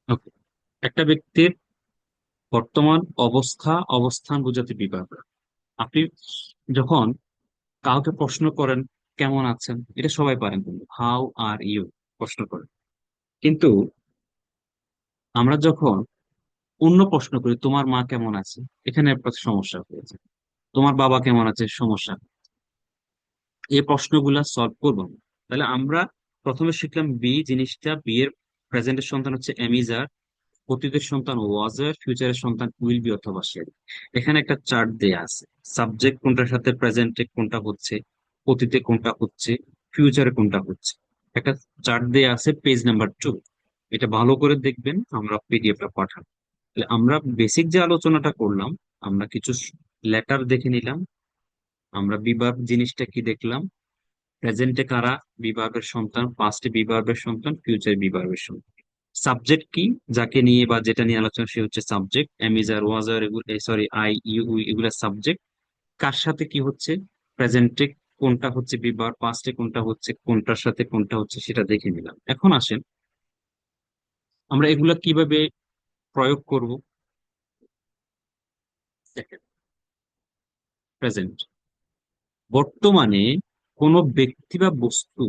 Speaker 1: ওকে, একটা ব্যক্তির বর্তমান অবস্থা, অবস্থান বোঝাতে বিভাগ লাগবে। আপনি যখন কাউকে প্রশ্ন করেন কেমন আছেন, এটা সবাই পারেন, কিন্তু হাউ আর ইউ প্রশ্ন করেন। কিন্তু আমরা যখন অন্য প্রশ্ন করি, তোমার মা কেমন আছে, এখানে একটা সমস্যা হয়েছে। তোমার বাবা কেমন আছে, সমস্যা। এই প্রশ্নগুলা সলভ করবো না। তাহলে আমরা প্রথমে শিখলাম বি জিনিসটা, বি এর প্রেজেন্টের সন্তান হচ্ছে এমিজার, অতীতের সন্তান ওয়াজার, ফিউচারের সন্তান উইল বি অথবা শেল। এখানে একটা চার্ট দেয়া আছে, সাবজেক্ট কোনটার সাথে প্রেজেন্টে কোনটা হচ্ছে, অতীতে কোনটা হচ্ছে, ফিউচারে কোনটা হচ্ছে। একটা চার্ট দেয়া আছে পেজ নাম্বার 2, এটা ভালো করে দেখবেন, আমরা পিডিএফটা পাঠাবো। তাহলে আমরা বেসিক যে আলোচনাটা করলাম, আমরা কিছু লেটার দেখে নিলাম, আমরা বিভাগ জিনিসটা কি দেখলাম, প্রেজেন্টে কারা বিভাগের সন্তান, পাস্টে বিভাগের সন্তান, ফিউচার বিভাগের সন্তান। সাবজেক্ট কি, যাকে নিয়ে বা যেটা নিয়ে আলোচনা সে হচ্ছে subject. Am is are, was are, sorry I you we এগুলা সাবজেক্ট। কার সাথে কি হচ্ছে, প্রেজেন্টে কোনটা হচ্ছে বিভাগ, পাস্টে কোনটা হচ্ছে, কোনটার সাথে কোনটা হচ্ছে সেটা দেখে নিলাম। এখন আসেন আমরা এগুলা কিভাবে প্রয়োগ করব। দেখেন, প্রেজেন্ট বর্তমানে কোনো ব্যক্তি বা বস্তু,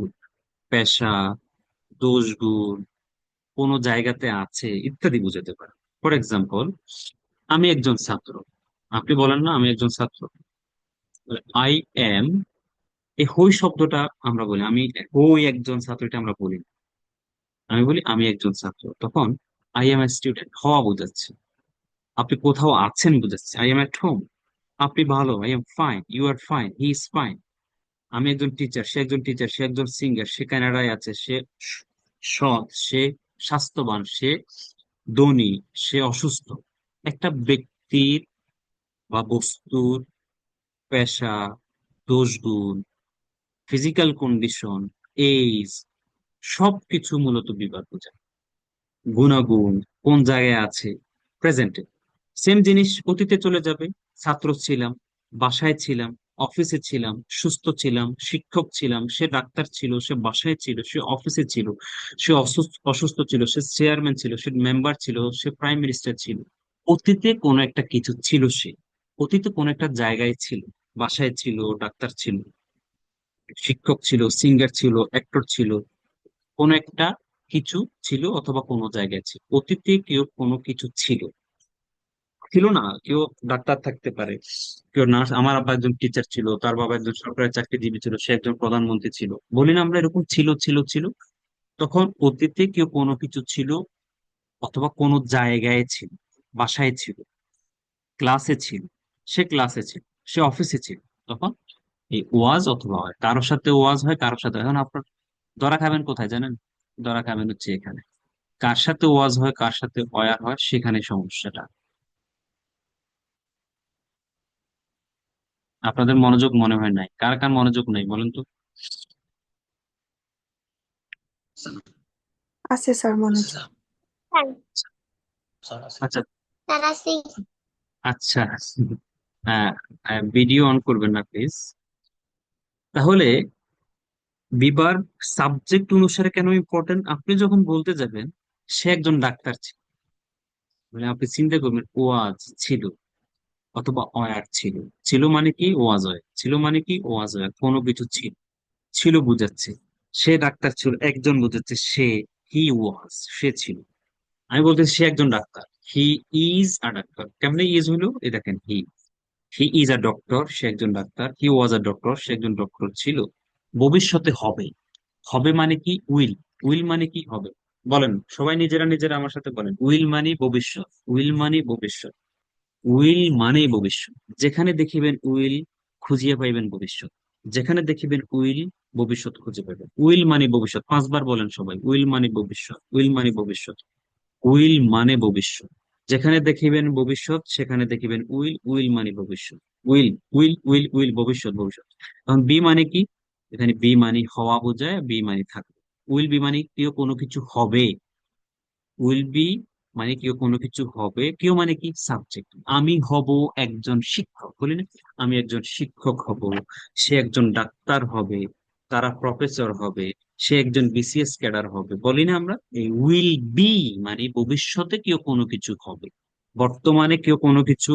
Speaker 1: পেশা, দোষ গুণ কোনো জায়গাতে আছে ইত্যাদি বোঝাতে পারে। ফর এক্সাম্পল, আমি একজন ছাত্র। আপনি বলেন না আমি একজন ছাত্র, আই এম, এই হই শব্দটা আমরা বলি, আমি হই একজন ছাত্র, এটা আমরা বলি না। আমি বলি আমি একজন ছাত্র, তখন আই এম এ স্টুডেন্ট, হওয়া বোঝাচ্ছে। আপনি কোথাও আছেন বোঝাচ্ছে, আই এম এট হোম। আপনি ভালো, I am fine, you are fine, he is fine. আমি একজন টিচার, সে একজন টিচার, সে একজন সিঙ্গার, সে কানাডায় আছে, সে সৎ, সে স্বাস্থ্যবান, সে ধনী, সে অসুস্থ। একটা ব্যক্তির বা বস্তুর পেশা, দোষগুণ, ফিজিক্যাল কন্ডিশন, এইজ, সবকিছু মূলত বিভাগ বোঝায়। গুণাগুণ, কোন জায়গায় আছে, প্রেজেন্টে। সেম জিনিস অতীতে চলে যাবে, ছাত্র ছিলাম, বাসায় ছিলাম, অফিসে ছিলাম, সুস্থ ছিলাম, শিক্ষক ছিলাম, সে ডাক্তার ছিল, সে বাসায় ছিল, সে অফিসে ছিল, সে অসুস্থ অসুস্থ ছিল, সে চেয়ারম্যান ছিল, সে মেম্বার ছিল, সে প্রাইম মিনিস্টার ছিল। অতীতে কোনো একটা কিছু ছিল সে, অতীতে কোনো একটা জায়গায় ছিল, বাসায় ছিল, ডাক্তার ছিল, শিক্ষক ছিল, সিঙ্গার ছিল, অ্যাক্টর ছিল, কোন একটা কিছু ছিল অথবা কোনো জায়গায় ছিল। অতীতে কেউ কোনো কিছু ছিল, ছিল না, কেউ ডাক্তার থাকতে পারে, কেউ নার্স। আমার আব্বা একজন টিচার ছিল, তার বাবা একজন সরকারি চাকরিজীবী ছিল, সে একজন প্রধানমন্ত্রী ছিল। বলি না আমরা এরকম ছিল ছিল ছিল। তখন অতীতে কেউ কোনো কিছু ছিল অথবা কোনো জায়গায় ছিল, বাসায় ছিল, ক্লাসে ছিল, সে ক্লাসে ছিল, সে অফিসে ছিল। তখন এই ওয়াজ অথবা হয়, কারোর সাথে ওয়াজ হয়, কারোর সাথে হয়। এখন আপনার ধরা খাবেন কোথায় জানেন? ধরা খাবেন হচ্ছে এখানে। কার সাথে ওয়াজ হয়, কার সাথে অয়া হয়, সেখানে সমস্যাটা। আপনাদের মনোযোগ মনে হয় নাই, কার কার মনোযোগ নাই বলেন তো।
Speaker 5: আছে স্যার মনোযোগ।
Speaker 1: আচ্ছা আচ্ছা, ভিডিও অন করবেন না প্লিজ। তাহলে বিবার সাবজেক্ট অনুসারে কেন ইম্পর্টেন্ট, আপনি যখন বলতে যাবেন সে একজন ডাক্তার ছিল, মানে আপনি চিন্তা করবেন ওয়াজ ছিল অথবা অয়ার ছিল। ছিল মানে কি, ওয়াজ হয়, ছিল মানে কি, ওয়াজ হয়, কোনো কিছু ছিল। ছিল বুঝাচ্ছে সে ডাক্তার ছিল, একজন বুঝাচ্ছে সে, হি ওয়াজ, সে ছিল। আমি বলতে সে একজন doctor, he is a doctor. কেমনে ইজ হলো, এই দেখেন, হি ইজ আ ডক্টর, সে একজন doctor, he was a doctor, সে একজন ডক্টর ছিল। ভবিষ্যতে হবে, হবে মানে কি, উইল, উইল মানে কি, হবে। বলেন সবাই নিজেরা নিজেরা আমার সাথে বলেন, উইল মানে ভবিষ্যৎ, উইল মানে ভবিষ্যৎ, উইল মানে ভবিষ্যৎ। যেখানে দেখিবেন উইল, খুঁজিয়ে পাইবেন ভবিষ্যৎ। যেখানে দেখিবেন উইল, ভবিষ্যৎ খুঁজে পাবেন। উইল মানে ভবিষ্যৎ, পাঁচবার বলেন সবাই, উইল মানে ভবিষ্যৎ, উইল মানে ভবিষ্যৎ, উইল মানে ভবিষ্যৎ। যেখানে দেখিবেন ভবিষ্যৎ সেখানে দেখিবেন উইল, উইল মানে ভবিষ্যৎ। উইল, উইল, উইল, উইল, ভবিষ্যৎ, ভবিষ্যৎ। এখন বি মানে কি, এখানে বি মানে হওয়া বোঝায়, বি মানে থাকবে। উইল বি মানে কেউ কোনো কিছু হবে, উইল বি মানে কেউ কোনো কিছু হবে, কেউ মানে কি, সাবজেক্ট। আমি হব একজন শিক্ষক, বলি না, আমি একজন শিক্ষক হব, সে একজন ডাক্তার হবে, তারা প্রফেসর হবে, সে একজন বিসিএস ক্যাডার হবে, বলি না আমরা। এই উইল বি মানে ভবিষ্যতে কেউ কোনো কিছু হবে, বর্তমানে কেউ কোনো কিছু,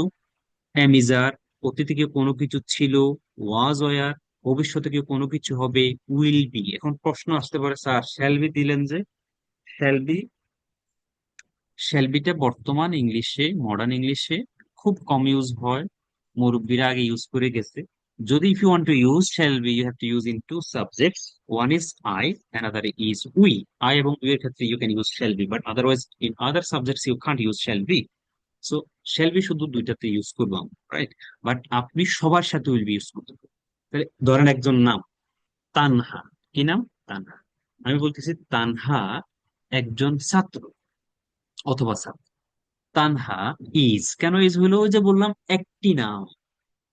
Speaker 1: অ্যামিজার, অতীতে কেউ কোনো কিছু ছিল, ওয়াজ ওয়ার, ভবিষ্যতে কেউ কোনো কিছু হবে, উইল বি। এখন প্রশ্ন আসতে পারে, স্যার শ্যাল বি দিলেন যে, শ্যাল বি, শ্যালবিটা বর্তমান ইংলিশে, মডার্ন ইংলিশে খুব কম ইউজ হয়, মুরব্বীরা আগে ইউজ করে গেছে। যদি if you want to use shall be, you have to use in two subjects, one is I, another is we. I এবং উই এর ক্ষেত্রে you can use shall be, but otherwise in other subjects you can't use shall be. So shall be শুধু দুইটাতে use করবো আমরা, right? But আপনি সবার সাথে উইল বি ইউজ করতে পারেন। তাহলে ধরেন একজন নাম তানহা, কি নাম, তানহা। আমি বলতেছি তানহা একজন ছাত্র অথবা ছাত্র। তানহা ইজ, কেন ইজ হলো? ওই যে বললাম একটি নাম,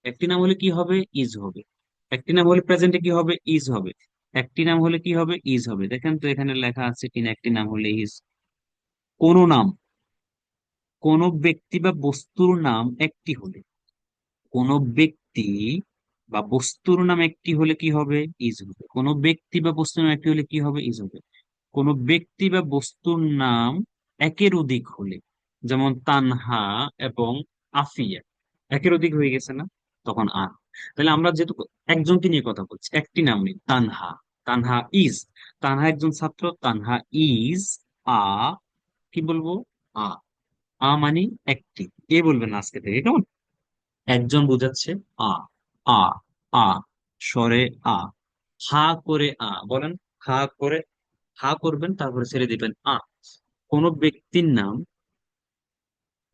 Speaker 1: একটি নাম হলে কি হবে? ইজ হবে। একটি নাম হলে প্রেজেন্টে কি হবে? ইজ হবে। একটি নাম হলে কি হবে? ইজ হবে। দেখেন তো এখানে লেখা আছে কিনা একটি নাম হলে ইজ। কোন নাম, কোন ব্যক্তি বা বস্তুর নাম একটি হলে, কোন ব্যক্তি বা বস্তুর নাম একটি হলে কি হবে? ইজ হবে। কোন ব্যক্তি বা বস্তুর নাম একটি হলে কি হবে? ইজ হবে। কোন ব্যক্তি বা বস্তুর নাম একের অধিক হলে, যেমন তানহা এবং আফিয়া, একের অধিক হয়ে গেছে না, তখন আর। তাহলে আমরা যেহেতু একজনকে নিয়ে কথা বলছি, একটি নাম নেই, তানহা। তানহা ইজ, তানহা একজন ছাত্র, তানহা ইজ আ, কি বলবো? আ। মানে একটি। এ বলবেন না আজকে থেকে, কেমন? একজন বোঝাচ্ছে আ, আ, আ, স্বরে আ, হা করে আ বলেন, হা করে, হা করবেন তারপরে ছেড়ে দিবেন আ। কোন ব্যক্তির নাম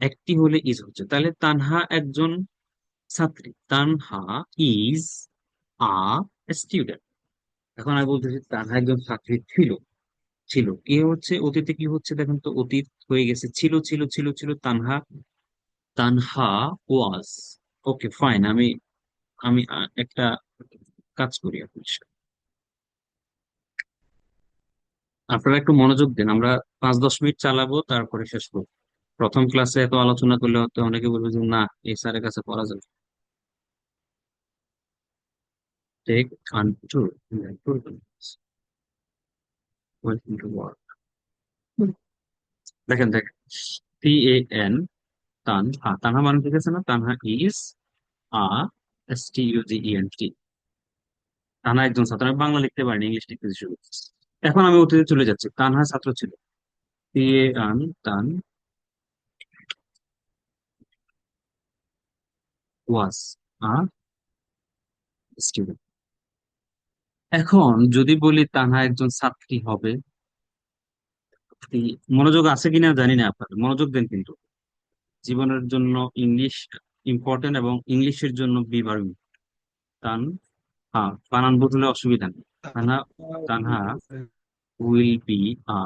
Speaker 1: একটি হলে ইজ হচ্ছে, তাহলে তানহা একজন ছাত্রী, তানহা ইজ আ স্টুডেন্ট। এখন আমি বলতেছি তানহা একজন ছাত্রী ছিল, ছিল কি হচ্ছে? অতীতে কি হচ্ছে দেখেন তো, অতীত হয়ে গেছে, ছিল ছিল ছিল ছিল, তানহা, তানহা ওয়াজ। ওকে ফাইন, আমি আমি একটা কাজ করি আপনার সাথে। আপনারা একটু মনোযোগ দেন, আমরা 5-10 মিনিট চালাবো তারপরে শেষ করবো। প্রথম ক্লাসে এত আলোচনা করলে হয়তো অনেকে বলবে যে না, এই স্যারের কাছে পড়া যাবে। টেক আনটু দেখেন দেখেন, TAN, তানহা, তানহা মানে ঠিক আছে না? Tanha is a STUDENT। Tanha একজন ছাত্র, আমি বাংলা লিখতে পারিনি, ইংলিশ লিখতে শুরু করছি। এখন আমি অতীতে চলে যাচ্ছি, তানহা ছাত্র ছিল, TAN, তান ওয়াজ আ স্টুডেন্ট। এখন যদি বলি তানহা একজন ছাত্রী হবে, মনোযোগ আছে কিনা জানি না, আপনাদের মনোযোগ দেন কিন্তু। জীবনের জন্য ইংলিশ ইম্পর্টেন্ট এবং ইংলিশের জন্য বিভাগ তান, হ্যাঁ বানান বদলে অসুবিধা নেই। Tanha, Tanha will be a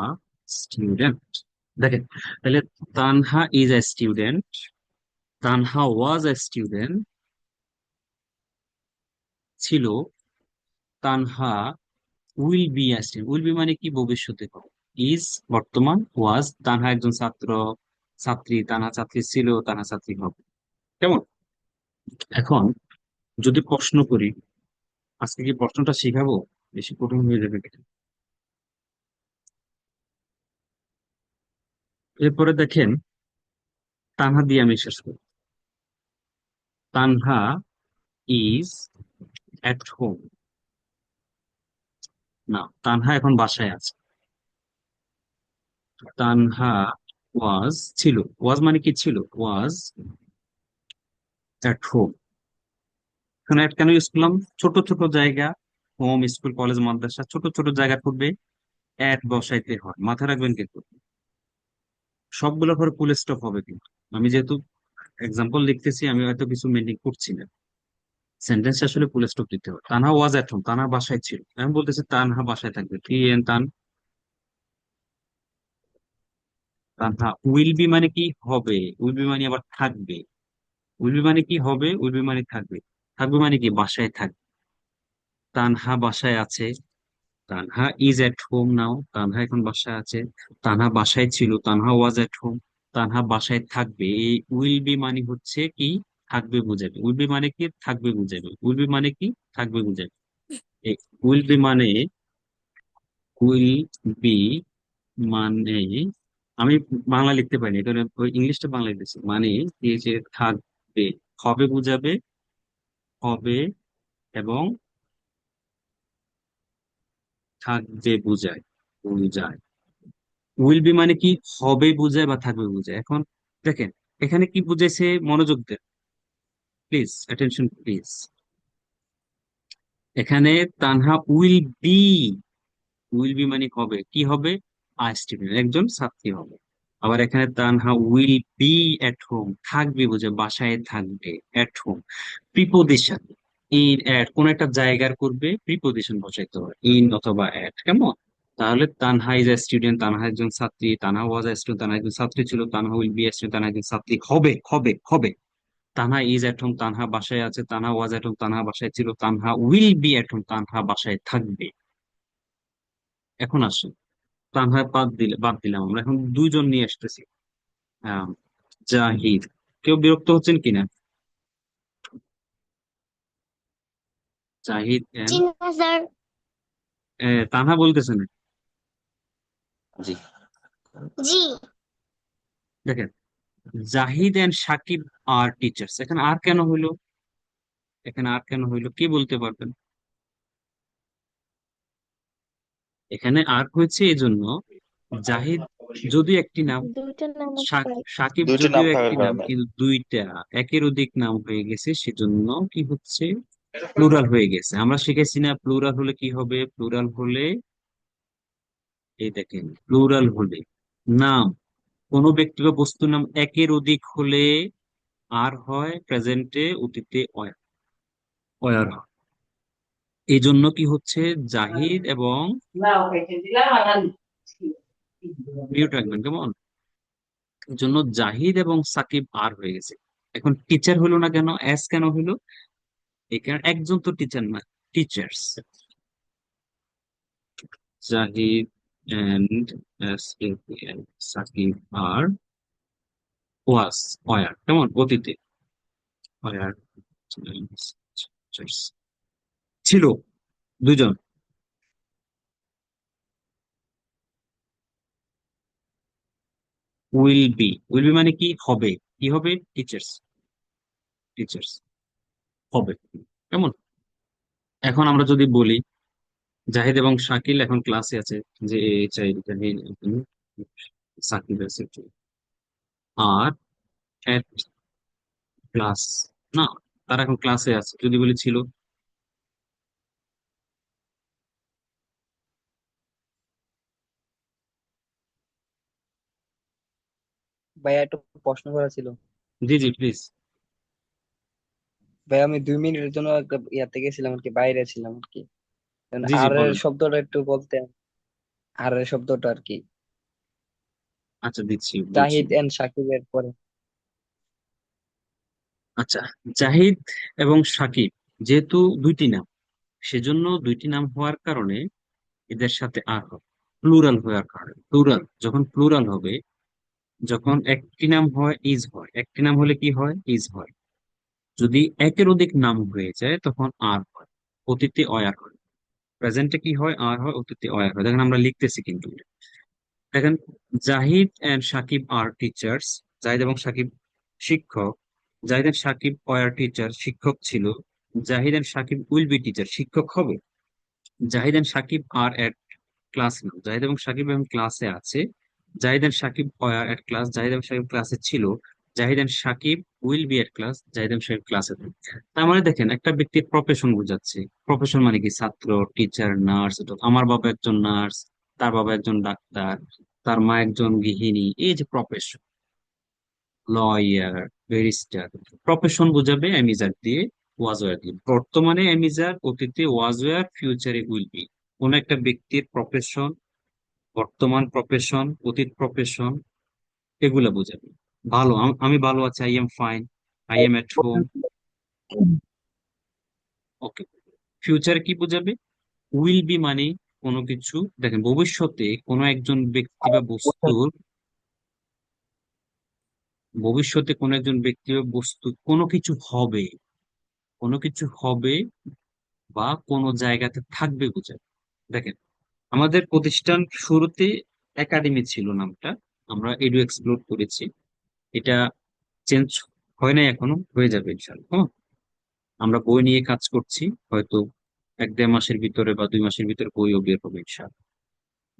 Speaker 1: student. দেখেন, তাহলে Tanha is a student, Tanha was a student, ছিল, Tanha will be a student. Will be মানে কি? ভবিষ্যতে হবে। ইজ বর্তমান, ওয়াজ তানহা একজন ছাত্র, ছাত্রী, তানহা ছাত্রী ছিল, তানহা ছাত্রী হবে। কেমন? এখন যদি প্রশ্ন করি, আজকে কি প্রশ্নটা শিখাবো? বেশি কঠিন হয়ে যাবে কিনা? এরপরে দেখেন, তানহা দিয়ে আমি শেষ করি। Tanha is at home. না, তানহা এখন বাসায় আছে। তানহা ওয়াজ ছিল, ওয়াজ মানে কি? ছিল, ওয়াজ এট হোম। এখানে at কেন ইউজ করলাম? ছোট ছোট জায়গা, হোম, স্কুল, কলেজ, মাদ্রাসা, ছোট ছোট জায়গা পূর্বে অ্যাট বসাইতে হয়, মাথায় রাখবেন কিন্তু। সবগুলোর পরে ফুল স্টপ হবে কিন্তু। আমি যেহেতু এক্সাম্পল লিখতেছি, আমি হয়তো কিছু মিনিং করছি না, সেন্টেন্স আসলে ফুল স্টপ দিতে হবে। তানহা ওয়াজ এট হোম, তানহা বাসায় ছিল। আমি বলতেছি তানহা বাসায় থাকবে, কি এন তান। তানহা উইল বি মানে কি? হবে। উইল বি মানে আবার থাকবে। উইল বি মানে কি? হবে। উইল বি মানে থাকবে। থাকবে মানে কি? বাসায় থাকবে। তানহা বাসায় আছে, Tanha is at home now, Tanha এখন বাসায় আছে। তানহা বাসায় ছিল, তানহা ওয়াজ এট হোম। তানহা বাসায় থাকবে, এই উইল বি মানে হচ্ছে কি? থাকবে বোঝাবে। উইল বি মানে কি? থাকবে বোঝাবে। উইল বি মানে কি? থাকবে বোঝাবে। এই উইল বি মানে, উইল বি মানে, আমি বাংলা লিখতে পারিনি কারণ ওই ইংলিশটা বাংলা লিখেছি, মানে এই যে থাকবে, হবে বোঝাবে, হবে এবং থাকবে বোঝায়, বোঝায়। উইল বি মানে কি? হবে বোঝায় বা থাকবে বোঝায়। এখন দেখেন, এখানে কি বুঝাইছে? মনোযোগ দেন প্লিজ, অ্যাটেনশন প্লিজ। এখানে Tanha will be, will be মানে হবে, কি হবে? স্টুডেন্ট, একজন ছাত্রী হবে। আবার এখানে Tanha will be at home, থাকবে বুঝে, বাসায় থাকবে, এট হোম। প্রিপোজিশন, ইন, এট, কোন একটা জায়গার করবে প্রিপোজিশন বসাইতে হয়, ইন অথবা এট, কেমন? তাহলে Tanha is a student, Tanha একজন ছাত্রী, Tanha was a student, Tanha একজন ছাত্রী ছিল, Tanha will be a student, Tanha একজন ছাত্রী হবে, হবে, হবে। Tanha is at home, Tanha বাসায় আছে, তানহা ওয়াজ এট হোম, তানহা বাসায় ছিল, Tanha will be at home, Tanha বাসায় থাকবে। এখন আসুন, তানহা বাদ দিলাম আমরা, এখন দুইজন নিয়ে আসতেছি। আহ, জাহিদ। কেউ বিরক্ত হচ্ছেন কিনা? জাহিদ
Speaker 5: জি না স্যার।
Speaker 1: তানহা বলতেছেন।
Speaker 6: জি।
Speaker 5: জি।
Speaker 1: দেখেন, Zahid and Sakib are teachers, এখানে আর কেন হইলো? এখানে আর কেন হইলো, কি বলতে পারবেন? এখানে আর হয়েছে এই জন্য, জাহিদ যদিও একটি নাম,
Speaker 5: দুইটা নাম আছে।
Speaker 1: সাকিব
Speaker 6: দুইটা নাম
Speaker 1: যদিও
Speaker 6: থাকার
Speaker 1: একটি নাম,
Speaker 6: কারণে।
Speaker 1: কিন্তু দুইটা একের অধিক নাম হয়ে গেছে, সেজন্য কি হচ্ছে, প্লুরাল হয়ে গেছে। আমরা শিখেছি না, প্লুরাল হলে কি হবে? প্লুরাল হলে, এই দেখেন, প্লুরাল হলে নাম, কোনো ব্যক্তি বা বস্তুর নাম একের অধিক হলে আর হয়, প্রেজেন্টে অতীতে অয়ার হয়। এই জন্য কি হচ্ছে, জাহিদ এবং, মিউট রাখবেন কেমন, এই জন্য জাহিদ এবং সাকিব আর হয়ে গেছে। এখন টিচার হলো না কেন, এস কেন হলো? এখানে একজন তো টিচার না, teachers. Zahid and Sakib are was, were, কেমন, অতীতে অয়ার, ছিল দুজন। উইল বি মানে কি হবে, কি হবে, টিচার্স, টিচার্স হবে, কেমন। এখন আমরা যদি বলি জাহিদ এবং শাকিল এখন ক্লাসে আছে, যে জাহিদ এখন সাকিব আছে, আর এট ক্লাস, না, তারা এখন ক্লাসে আছে, যদি বলি ছিল।
Speaker 7: ভাইয়া একটু প্রশ্ন করা ছিল।
Speaker 1: জি জি, প্লিজ।
Speaker 7: ভাই আমি 2 মিনিটের জন্য একটা ইয়াতে গেছিলাম আর কি, বাইরে ছিলাম আর কি।
Speaker 1: জি জি,
Speaker 7: আর এর
Speaker 1: বলেন।
Speaker 7: শব্দটা একটু বলতে, আর এর শব্দটা আর কি,
Speaker 1: আচ্ছা, দিচ্ছি, বলছি।
Speaker 7: জাহিদ এন্ড সাকিবের পরে।
Speaker 1: আচ্ছা, জাহিদ এবং সাকিব যেহেতু দুইটি নাম, সেজন্য দুইটি নাম হওয়ার কারণে এদের সাথে আর হবে, প্লুরাল হওয়ার কারণে। প্লুরাল যখন প্লুরাল হবে, যখন একটি নাম হয় ইজ হয়, একটি নাম হলে কি হয়, ইজ হয়। যদি একের অধিক নাম হয়ে যায় তখন আর হয়, অতীতে অয়ার হয়। প্রেজেন্টে কি হয়, আর হয়, অতীতে অয়ার হয়। দেখেন আমরা লিখতেছি কিন্তু, দেখেন, Zahid and Sakib are teachers, Zahid এবং সাকিব শিক্ষক, Zahid and Sakib were teacher, শিক্ষক ছিল, Zahid and Sakib will be teacher, শিক্ষক হবে, Zahid and Sakib are at class now, Zahid এবং সাকিব এখন ক্লাসে আছে, Zahid and Sakib were at class, Zahid এবং সাকিব ক্লাসে ছিল, Zahid and Sakib will be at class, Zahid এবং সাকিব ক্লাসে থাকবে। তার মানে দেখেন, একটা ব্যক্তির প্রফেশন বোঝাচ্ছে। প্রফেশন মানে কি, ছাত্র, টিচার, নার্স। আমার বাবা একজন নার্স, তার বাবা একজন ডাক্তার, তার মা একজন গৃহিণী, এই যে প্রফেশন, লয়ার, ব্যারিস্টার। প্রফেশন বোঝাবে অ্যামিজার দিয়ে, ওয়াজ ওয়ার দিয়ে। বর্তমানে অ্যামিজার, অতীতে ওয়াজ ওয়ার, ফিউচারে উইল বি। কোন একটা ব্যক্তির প্রফেশন, বর্তমান প্রফেশন, অতীত প্রফেশন, এগুলা বোঝাবে। ভালো, আমি ভালো আছি, I am fine, I am at home. Okay. Future কি বোঝাবে? উইল বি মানে কোনো কিছু, দেখেন, ভবিষ্যতে কোনো একজন ব্যক্তি বা বস্তুর, ভবিষ্যতে কোনো একজন ব্যক্তি বা বস্তু কোনো কিছু হবে, কোনো কিছু হবে বা কোনো জায়গাতে থাকবে বোঝায়। দেখেন, আমাদের প্রতিষ্ঠান শুরুতে একাডেমি ছিল নামটা, আমরা এডু এক্সপ্লোর করেছি, এটা চেঞ্জ হয় নাই, এখনো হয়ে যাবে ইনশাল্লাহ। হ্যাঁ, আমরা বই নিয়ে কাজ করছি, হয়তো 1-1.5 মাসের ভিতরে বা 2 মাসের ভিতরে বইও বের হবে ইনশাল্লাহ।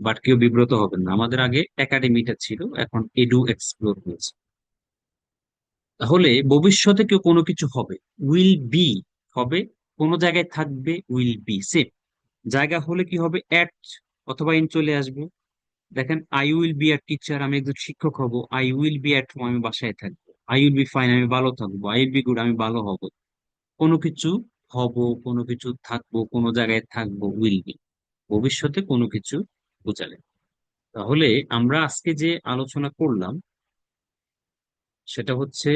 Speaker 1: বাট কেউ বিব্রত হবেন না, আমাদের আগে একাডেমিটা ছিল, এখন এডু এক্সপ্লোর হয়েছে। তাহলে ভবিষ্যতে কেউ কোনো কিছু হবে, উইল বি হবে, কোনো জায়গায় থাকবে, উইল বি সেম। জায়গা হলে কি হবে, অ্যাট অথবা ইন চলে আসবে। দেখেন, I will be a teacher, আমি একজন শিক্ষক হব, I will B at home, আমি বাসায় থাকবো, আই উইল বি ফাইন, আমি ভালো থাকবো, আই উইল বি গুড, আমি ভালো হব। কোনো কিছু হব, কোনো কিছু থাকবো, কোনো জায়গায় থাকবো, উইল বি। ভবিষ্যতে কোনো কিছু বুঝালে। তাহলে আমরা আজকে যে আলোচনা করলাম সেটা হচ্ছে,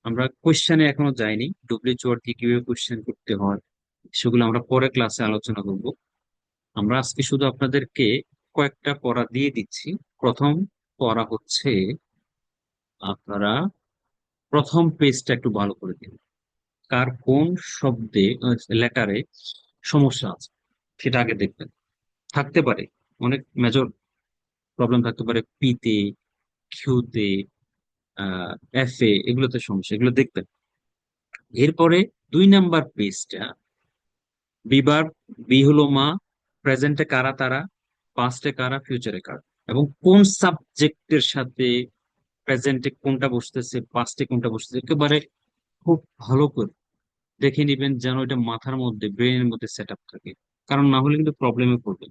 Speaker 1: আমরা কোয়েশ্চেনে এখনো যাইনি, ডব্লিউএইচও দিয়ে কিভাবে কোয়েশ্চেন করতে হয় সেগুলো আমরা পরে ক্লাসে আলোচনা করব। আমরা আজকে শুধু আপনাদেরকে কয়েকটা পড়া দিয়ে দিচ্ছি। প্রথম পড়া হচ্ছে, আপনারা প্রথম পেজটা একটু ভালো করে দিন, কার কোন শব্দে লেটারে সমস্যা আছে সেটা আগে দেখবেন। থাকতে পারে অনেক মেজর প্রবলেম, থাকতে পারে পিতে, কিউতে, এফ এ, এগুলোতে সমস্যা, এগুলো দেখবেন। এরপরে 2 নাম্বার পেজটা, বিবার, বি হলো মা, প্রেজেন্টে কারা তারা, পাস্টে কারা, ফিউচারে কারা, এবং কোন সাবজেক্টের সাথে প্রেজেন্টে কোনটা বসতেছে, পাস্টে কোনটা বসতেছে, একেবারে খুব ভালো করে দেখে নিবেন, যেন এটা মাথার মধ্যে, ব্রেনের মধ্যে সেট আপ থাকে। কারণ না হলে কিন্তু প্রবলেমে পড়বে।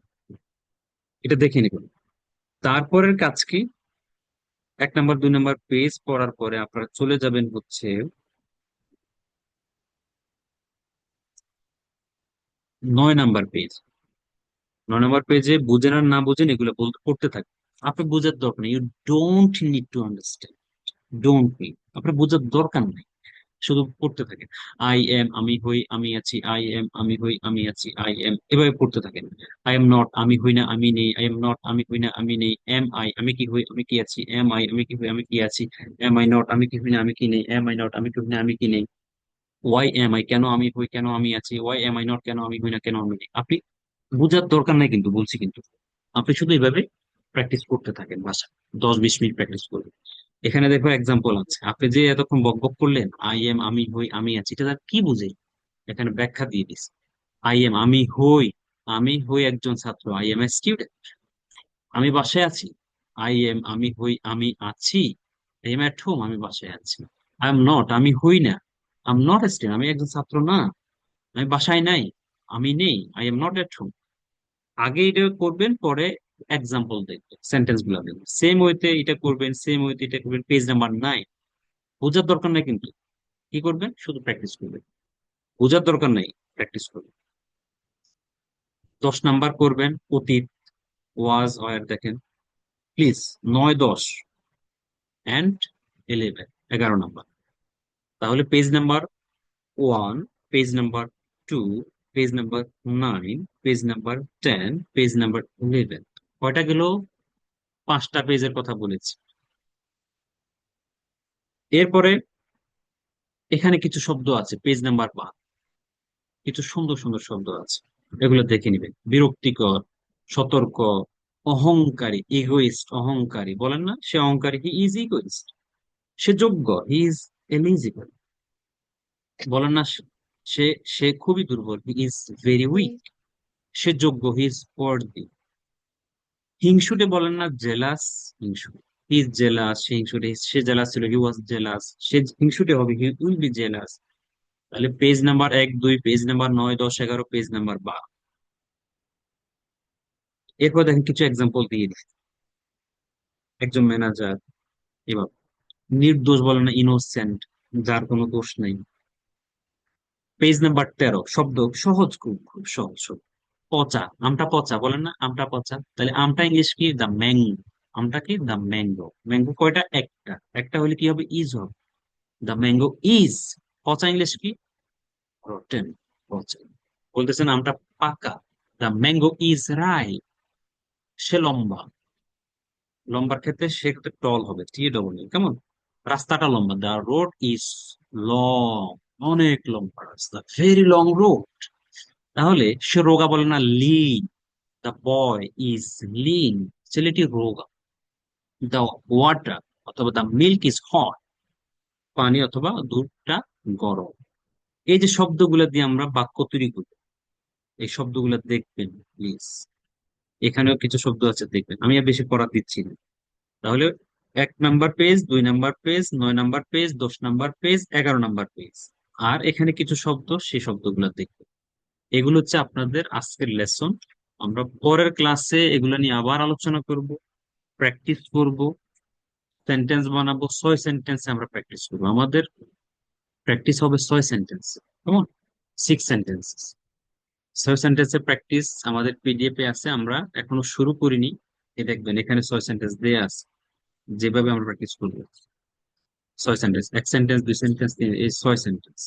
Speaker 1: এটা দেখে নিবেন। তারপরের কাজ কি, 1 নাম্বার 2 নাম্বার পেজ পড়ার পরে আপনারা চলে যাবেন হচ্ছে 9 নাম্বার পেজ। 9 নাম্বার পেজে বুঝেন আর না বুঝেন এগুলো বলতে পড়তে থাকে। আপনি বোঝার দরকার নেই, you don't need to understand, don't need, আপনার বোঝার দরকার নেই, শুধু পড়তে থাকেন। আই এম, আমি হই, আমি আছি, আই এম, আমি হই, আমি আছি, আই এম, এভাবে পড়তে থাকেন। আই এম নট, আমি হই না, আমি নেই, আই এম নট, আমি হই না, আমি নেই। এম আই, আমি কি হই, আমি কি আছি। এম আই, আমি কি হই, আমি কি আছি। এম আই নট, আমি কি হই না, আমি কি নেই। এম আই নট, আমি কি হই না, আমি কি নেই। ওয়াই এম আই, কেন আমি হই, কেন আমি আছি। ওয়াই এম আই নট, কেন আমি হই না, কেন আমি নেই। আপনি বোঝার দরকার নাই কিন্তু, বলছি কিন্তু, আপনি শুধু এইভাবে প্র্যাকটিস করতে থাকেন বাসা, 10-20 মিনিট প্র্যাকটিস করবেন। এখানে দেখো এক্সাম্পল আছে, আপনি যে এতক্ষণ বক বক করলেন, আই এম, আমি হই, আমি আছি, এটা তার কি বুঝে, এখানে ব্যাখ্যা দিয়ে দিস। আই এম, আমি হই, আমি হই একজন ছাত্র, আই এম এ স্টুডেন্ট। আমি বাসায় আছি, আই এম, আমি হই, আমি আছি, আই এম এট হোম, আমি বাসায় আছি। আই এম নট, আমি হই না, আই এম নট স্টুডেন্ট, আমি একজন ছাত্র না, আমি বাসায় নাই, আমি নেই, I am not at home. আগে এটা করবেন, পরে এক্সাম্পল দেখবেন, সেন্টেন্স গুলো দেখবেন, সেম ওয়েতে এটা করবেন, সেম ওয়েতে এটা করবেন। পেজ নাম্বার 9, বোঝার দরকার নাই কিন্তু, কি করবেন, শুধু প্র্যাকটিস করবেন, বোঝার দরকার নাই, প্র্যাকটিস করবেন। 10 নাম্বার করবেন অতীত, ওয়াজ, ওয়ার, দেখেন প্লিজ। 9, 10 and 11, 11 number. তাহলে page number 1, page number 2, page number 9, page number 10, page number 11, কয়টা গেল? 5টা পেজের কথা বলেছি। এরপরে এখানে কিছু শব্দ আছে, পেজ নাম্বার 5, কিছু সুন্দর সুন্দর শব্দ আছে, এগুলো দেখে নিবেন। বিরক্তিকর, সতর্ক, অহংকারী, ইগোইস্ট, অহংকারী, বলেন না সে অহংকারী, হি ইজ ইগোইস্ট। সে যোগ্য, হি ইজ এলিজিবল। বলেন না সে সে খুবই দুর্বল, হি ইজ ভেরি উইক। সে যোগ্য, হি ইজ ওয়ার্দি। হিংসুটে বলেন না জেলাস, হিংসুটে, হি ইজ জেলাস, সে হিংসুটে, সে জেলাস ছিল, হি ওয়াজ জেলাস, সে হিংসুটে হবে, হি উইল বি জেলাস। তাহলে page number 1, 2, page number 9, 10, 11, page number 12। এরপর দেখেন কিছু এক্সাম্পল দিয়ে দিই। একজন ম্যানেজার, এবার নির্দোষ বলে না ইনোসেন্ট, যার কোনো দোষ নেই। পেজ নাম্বার 13, শব্দ সহজ, খুব খুব সহজ শব্দ। পচা, আমটা পচা, বলেন না আমটা পচা, তাহলে আমটা ইংলিশ কি, দা ম্যাঙ্গো। আমটা কি, দা ম্যাঙ্গো। ম্যাঙ্গো কয়টা? একটা, একটা হলে কি হবে, ইজ হবে, দা ম্যাঙ্গো ইজ। পচা ইংলিশ কি, রটেন, পচা। বলতেছেন আমটা পাকা, দা ম্যাঙ্গো ইজ রাই। সে লম্বা, লম্বার ক্ষেত্রে সে ক্ষেত্রে টল হবে, টি ডবল, কেমন? রাস্তাটা লম্বা, দা রোড ইজ লং, অনেক লম্বা রাস্তা, ভেরি লং রোড। তাহলে সে রোগা, বলে না lean, the boy is lean, ছেলেটি রোগা। দা ওয়াটার অথবা দা মিল্ক ইজ হট, পানি অথবা দুধটা গরম। এই যে শব্দগুলো দিয়ে আমরা বাক্য তৈরি করি, এই শব্দগুলো দেখবেন প্লিজ। এখানেও কিছু শব্দ আছে, দেখবেন, আমি আর বেশি পড়া দিচ্ছি না। তাহলে 1 number page, 2 number page, 9 number page, 10 number page, 11 number page, আর এখানে কিছু শব্দ, সেই শব্দগুলো দেখবেন। এগুলো হচ্ছে আপনাদের আজকের লেসন। আমরা পরের ক্লাসে এগুলো নিয়ে আবার আলোচনা করব, প্র্যাকটিস করব, সেন্টেন্স বানাবো। 6 সেন্টেন্সে আমরা প্র্যাকটিস করবো, আমাদের প্র্যাকটিস হবে 6 সেন্টেন্স, কেমন? 6 সেন্টেন্স, ছয় সেন্টেন্সের প্র্যাকটিস আমাদের পিডিএফ এ আছে, আমরা এখনো শুরু করিনি। এই দেখবেন এখানে ছয় সেন্টেন্স দেয়া আছে, যেভাবে আমরা প্র্যাকটিস করবো। ছয় সেন্টেন্স, এক সেন্টেন্স, দুই সেন্টেন্স, এই ছয় সেন্টেন্স,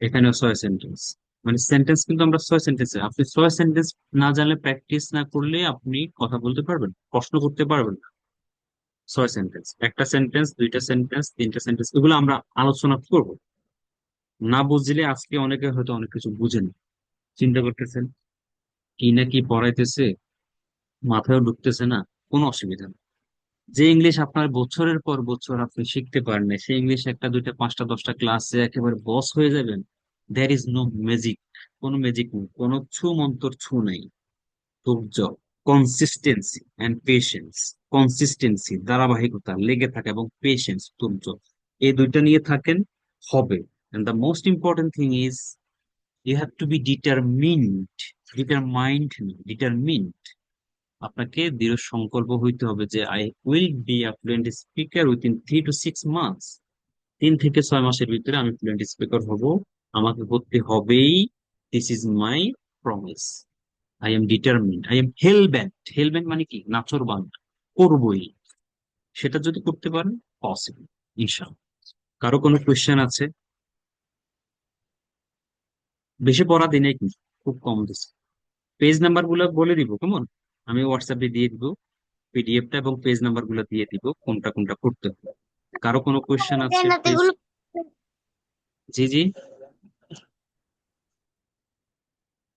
Speaker 1: এখানেও ছয় সেন্টেন্স। মানে সেন্টেন্স কিন্তু আমরা ছয় সেন্টেন্স, আপনি ছয় সেন্টেন্স না জানলে, প্র্যাকটিস না করলে আপনি কথা বলতে পারবেন, প্রশ্ন করতে পারবেন না। ছয় সেন্টেন্স, একটা সেন্টেন্স, দুইটা সেন্টেন্স, তিনটা সেন্টেন্স, এগুলো আমরা আলোচনা করব। না বুঝলে আজকে অনেকে হয়তো অনেক কিছু বুঝেন, চিন্তা করতেছেন কি না কি পড়াইতেছে, মাথায় ঢুকতেছে না, কোনো অসুবিধা নেই। যে ইংলিশ আপনার বছরের পর বছর আপনি শিখতে পারেন না, সেই ইংলিশ একটা দুইটা পাঁচটা দশটা ক্লাসে একেবারে বস হয়ে যাবেন। দ্যার ইজ নো ম্যাজিক, কোনো ম্যাজিক নেই, কোনো ছু মন্তর ছু নেই। ধৈর্য, কনসিস্টেন্সি অ্যান্ড পেশেন্স। কনসিস্টেন্সি ধারাবাহিকতা, লেগে থাকা, এবং পেশেন্স ধৈর্য, এই দুইটা নিয়ে থাকেন, হবে। And the most important thing is you have to be determined. Determined, determined. আপনাকে দৃঢ় সংকল্প হইতে হবে যে I will be a fluent speaker within 3 to 6 months। 3 থেকে 6 মাসের ভিতরে আমি ফ্লুয়েন্ট স্পিকার হব, আমাকে করতে হবেই। This is my promise. I am determined, I am hell bent. Hell bent মানে কি? নাচরবান, করবই। সেটা যদি করতে পারেন, পসিবল, ইনশাআল্লাহ। কারো কোনো কোয়েশ্চেন আছে? বেশি পড়া দিনে কিন্তু খুব কম দিচ্ছে। পেজ নাম্বার গুলো বলে দিব, কেমন? আমি হোয়াটসঅ্যাপে দিয়ে দিব পিডিএফটা, এবং পেজ নাম্বার গুলো দিয়ে দিব কোনটা কোনটা করতে হবে। কারো কোনো কোয়েশ্চেন আছে,
Speaker 5: দেন না তো
Speaker 1: প্লিজ?
Speaker 5: এগুলো
Speaker 1: জি জি,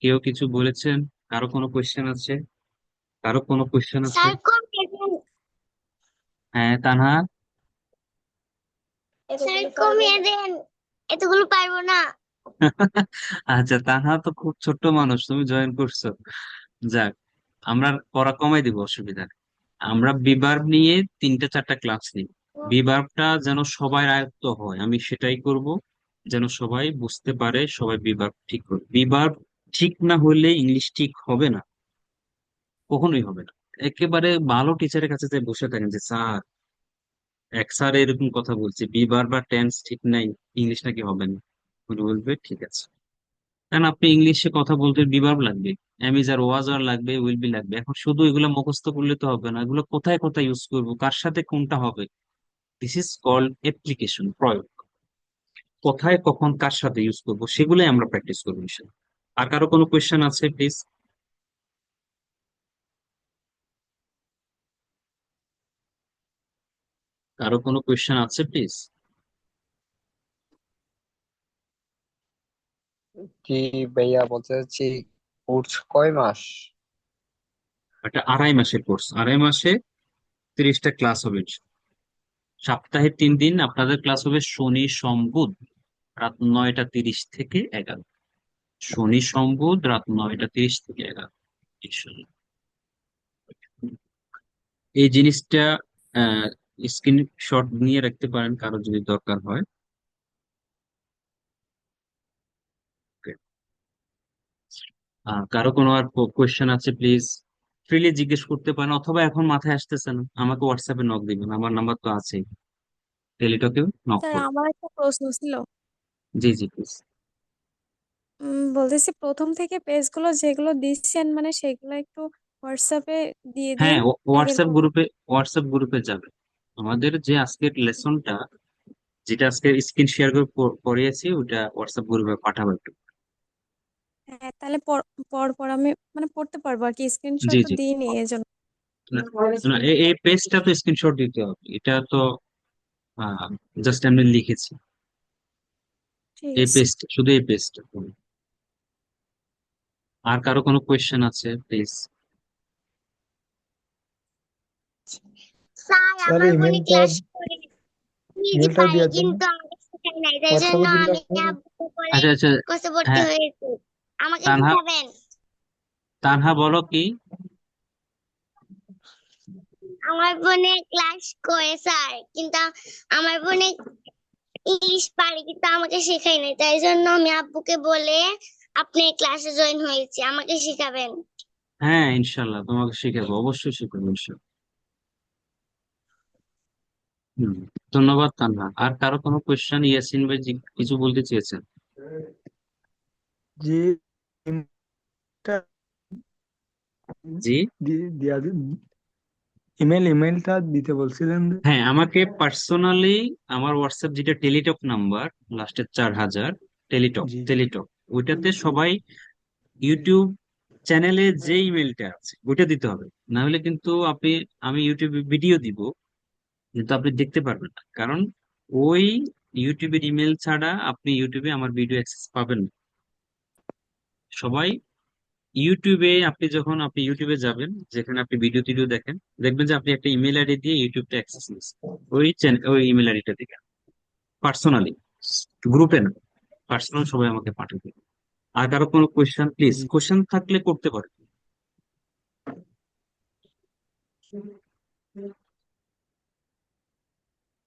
Speaker 1: কেউ কিছু বলেছেন? কারো কোনো কোয়েশ্চেন আছে? কারো কোনো কোয়েশ্চেন আছে?
Speaker 5: স্যার কমিয়ে দেন,
Speaker 1: হ্যাঁ তানহা।
Speaker 5: স্যার কমিয়ে দেন, এতগুলো পারবো না।
Speaker 1: আচ্ছা, তানহা তো খুব ছোট্ট মানুষ, তুমি জয়েন করছো, যাক, আমরা পড়া কমাই দিব, অসুবিধা নেই। আমরা বিভার্ব নিয়ে 3টা 4টা ক্লাস নিই। বিভার্বটা যেন সবাই আয়ত্ত হয়, আমি সেটাই করব, যেন সবাই বুঝতে পারে, সবাই বিভার্ব ঠিক করবে। বিভার্ব ঠিক না হলে ইংলিশ ঠিক হবে না, কখনোই হবে না। একেবারে ভালো টিচারের কাছে যে বসে থাকেন যে স্যার, এক স্যার এরকম কথা বলছে, বিভার্ব বা টেন্স ঠিক নাই, ইংলিশ নাকি হবে না। উনি বলবে ঠিক আছে, কারণ আপনি ইংলিশে কথা বলতে বিভার্ব লাগবে, অ্যামিজ আর ওয়াজ আর লাগবে, উইল বি লাগবে। এখন শুধু এগুলো মুখস্থ করলে তো হবে না, এগুলো কোথায় কোথায় ইউজ করবো, কার সাথে কোনটা হবে, দিস ইজ কল্ড অ্যাপ্লিকেশন, প্রয়োগ। কোথায় কখন কার সাথে ইউজ করবো, সেগুলোই আমরা প্র্যাকটিস করবো ইনশাল্লাহ। আর কারো কোনো কোয়েশ্চেন আছে, প্লিজ? কারো কোনো কোয়েশ্চেন আছে, প্লিজ?
Speaker 7: কি ভাইয়া বলতে চাচ্ছি, কোর্স কয় মাস?
Speaker 1: একটা 2.5 মাসের কোর্স, 2.5 মাসে 30টা ক্লাস হবে ইনশাল্লাহ। সপ্তাহে 3 দিন আপনাদের ক্লাস হবে, শনি সোম বুধ, রাত 9টা 30 থেকে 11। শনি সোম বুধ রাত 9টা 30 থেকে 11, ইনশাল্লাহ। এই জিনিসটা স্ক্রিনশট নিয়ে রাখতে পারেন, কারো যদি দরকার হয়। Okay. কারো কোনো আর কোয়েশ্চেন আছে, প্লিজ ফ্রিলি জিজ্ঞেস করতে পারেন, অথবা এখন মাথায় আসতেছে না, আমাকে হোয়াটসঅ্যাপে নক দিবেন, আমার নাম্বার তো আছেই, টেলিটকেও নক
Speaker 8: স্যার
Speaker 1: করুন।
Speaker 8: আমার একটা প্রশ্ন ছিল।
Speaker 1: জি জি, প্লিজ।
Speaker 8: বলতেছি প্রথম থেকে পেজগুলো যেগুলো দিচ্ছেন মানে সেগুলো একটু হোয়াটসঅ্যাপে দিয়ে দিন
Speaker 1: হ্যাঁ,
Speaker 8: আগের
Speaker 1: হোয়াটসঅ্যাপ
Speaker 8: গুলো।
Speaker 1: গ্রুপে, হোয়াটসঅ্যাপ গ্রুপে যাবে। আমাদের যে আজকের লেসনটা, যেটা আজকে স্ক্রিন শেয়ার করে পড়িয়েছি, ওটা হোয়াটসঅ্যাপ গ্রুপে পাঠাবো একটু।
Speaker 8: হ্যাঁ তাহলে পর পর পর আমি মানে পড়তে পারবো আর কি,
Speaker 1: জি
Speaker 8: স্ক্রিনশটটা
Speaker 1: জি,
Speaker 8: দিয়ে নিই এজন্য।
Speaker 1: না, না, এই পেজটা তো স্ক্রিনশট দিতে হবে, এটা তো জাস্ট আমি লিখেছি।
Speaker 8: ঠিক
Speaker 1: এই
Speaker 8: আছে।
Speaker 1: পেজটা, শুধু এই পেজটা। আর কারো কোনো কোয়েশ্চেন আছে, প্লিজ?
Speaker 5: স্যার
Speaker 2: স্যার
Speaker 5: আমার বোনে
Speaker 2: ইমেলটা
Speaker 5: ক্লাস করে নিজে
Speaker 2: ইমেলটা
Speaker 5: পারে,
Speaker 2: দেওয়ার জন্য
Speaker 5: কিন্তু আমাকে শেখায় নাই, তাই জন্য
Speaker 2: হোয়াটসঅ্যাপে দিলে
Speaker 5: আমি
Speaker 2: হবে না?
Speaker 5: আব্বুকে বলে
Speaker 1: আচ্ছা আচ্ছা,
Speaker 5: কোর্সে ভর্তি
Speaker 1: হ্যাঁ,
Speaker 5: হয়েছি। আমাকে
Speaker 1: তানহা,
Speaker 5: শিখাবেন?
Speaker 1: তানহা বলো কি?
Speaker 5: আমার বোনে ক্লাস করে স্যার, কিন্তু আমার বোনে ইংলিশ পারে কিন্তু আমাকে শেখায় নাই, তাই জন্য আমি আব্বুকে বলে আপনি ক্লাসে জয়েন হয়েছি, আমাকে শিখাবেন?
Speaker 1: হ্যাঁ ইনশাল্লাহ, তোমাকে শিখাবো, অবশ্যই শিখাবো ইনশাল্লাহ। হুম, ধন্যবাদ তানহা। আর কারো কোনো কোয়েশ্চেন? ইয়াসিন ভাই কিছু বলতে চেয়েছেন?
Speaker 2: জি,
Speaker 9: ইমেলটা
Speaker 1: জি,
Speaker 9: দিয়া ইমেলটা দিতে বলছিলেন যে?
Speaker 1: হ্যাঁ, আমাকে পার্সোনালি আমার হোয়াটসঅ্যাপ যেটা টেলিটক নাম্বার লাস্টের 4000, টেলিটক
Speaker 9: জি
Speaker 1: টেলিটক, ওইটাতে সবাই ইউটিউব চ্যানেলে যে ইমেলটা আছে ওইটা দিতে হবে। না হলে কিন্তু আমি ইউটিউবে ভিডিও দিব, কিন্তু আপনি দেখতে পারবেন না, কারণ ওই ইউটিউবের ইমেল ছাড়া আপনি ইউটিউবে আমার ভিডিও অ্যাক্সেস পাবেন না। সবাই ইউটিউবে, আপনি ইউটিউবে যাবেন, যেখানে আপনি ভিডিও টিডিও দেখেন, দেখবেন যে আপনি একটা ইমেল আইডি দিয়ে ইউটিউবটা অ্যাক্সেস নিচ্ছেন, ওই ইমেল আইডিটা থেকে পার্সোনালি, গ্রুপে না, পার্সোনাল সবাই আমাকে পাঠিয়ে দেবে। আর কারো কোনো কোয়েশ্চেন, প্লিজ
Speaker 9: জি
Speaker 1: কোয়েশ্চেন থাকলে করতে পারেন।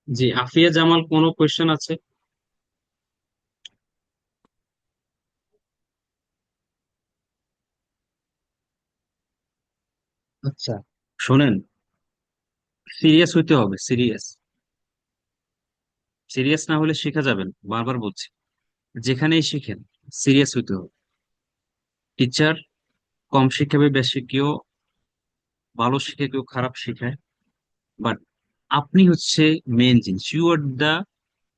Speaker 1: জি, আফিয়া জামাল, কোনো কোয়েশ্চেন আছে? আচ্ছা, শোনেন, সিরিয়াস হইতে হবে, সিরিয়াস। সিরিয়াস না হলে শেখা যাবে না, বারবার বলছি, যেখানেই শিখেন সিরিয়াস হইতে হবে। টিচার কম শিখাবে, বেশি কেউ ভালো শিখে, কেউ খারাপ শিখায়, বাট আপনি হচ্ছে মেইন জিনিস। You are the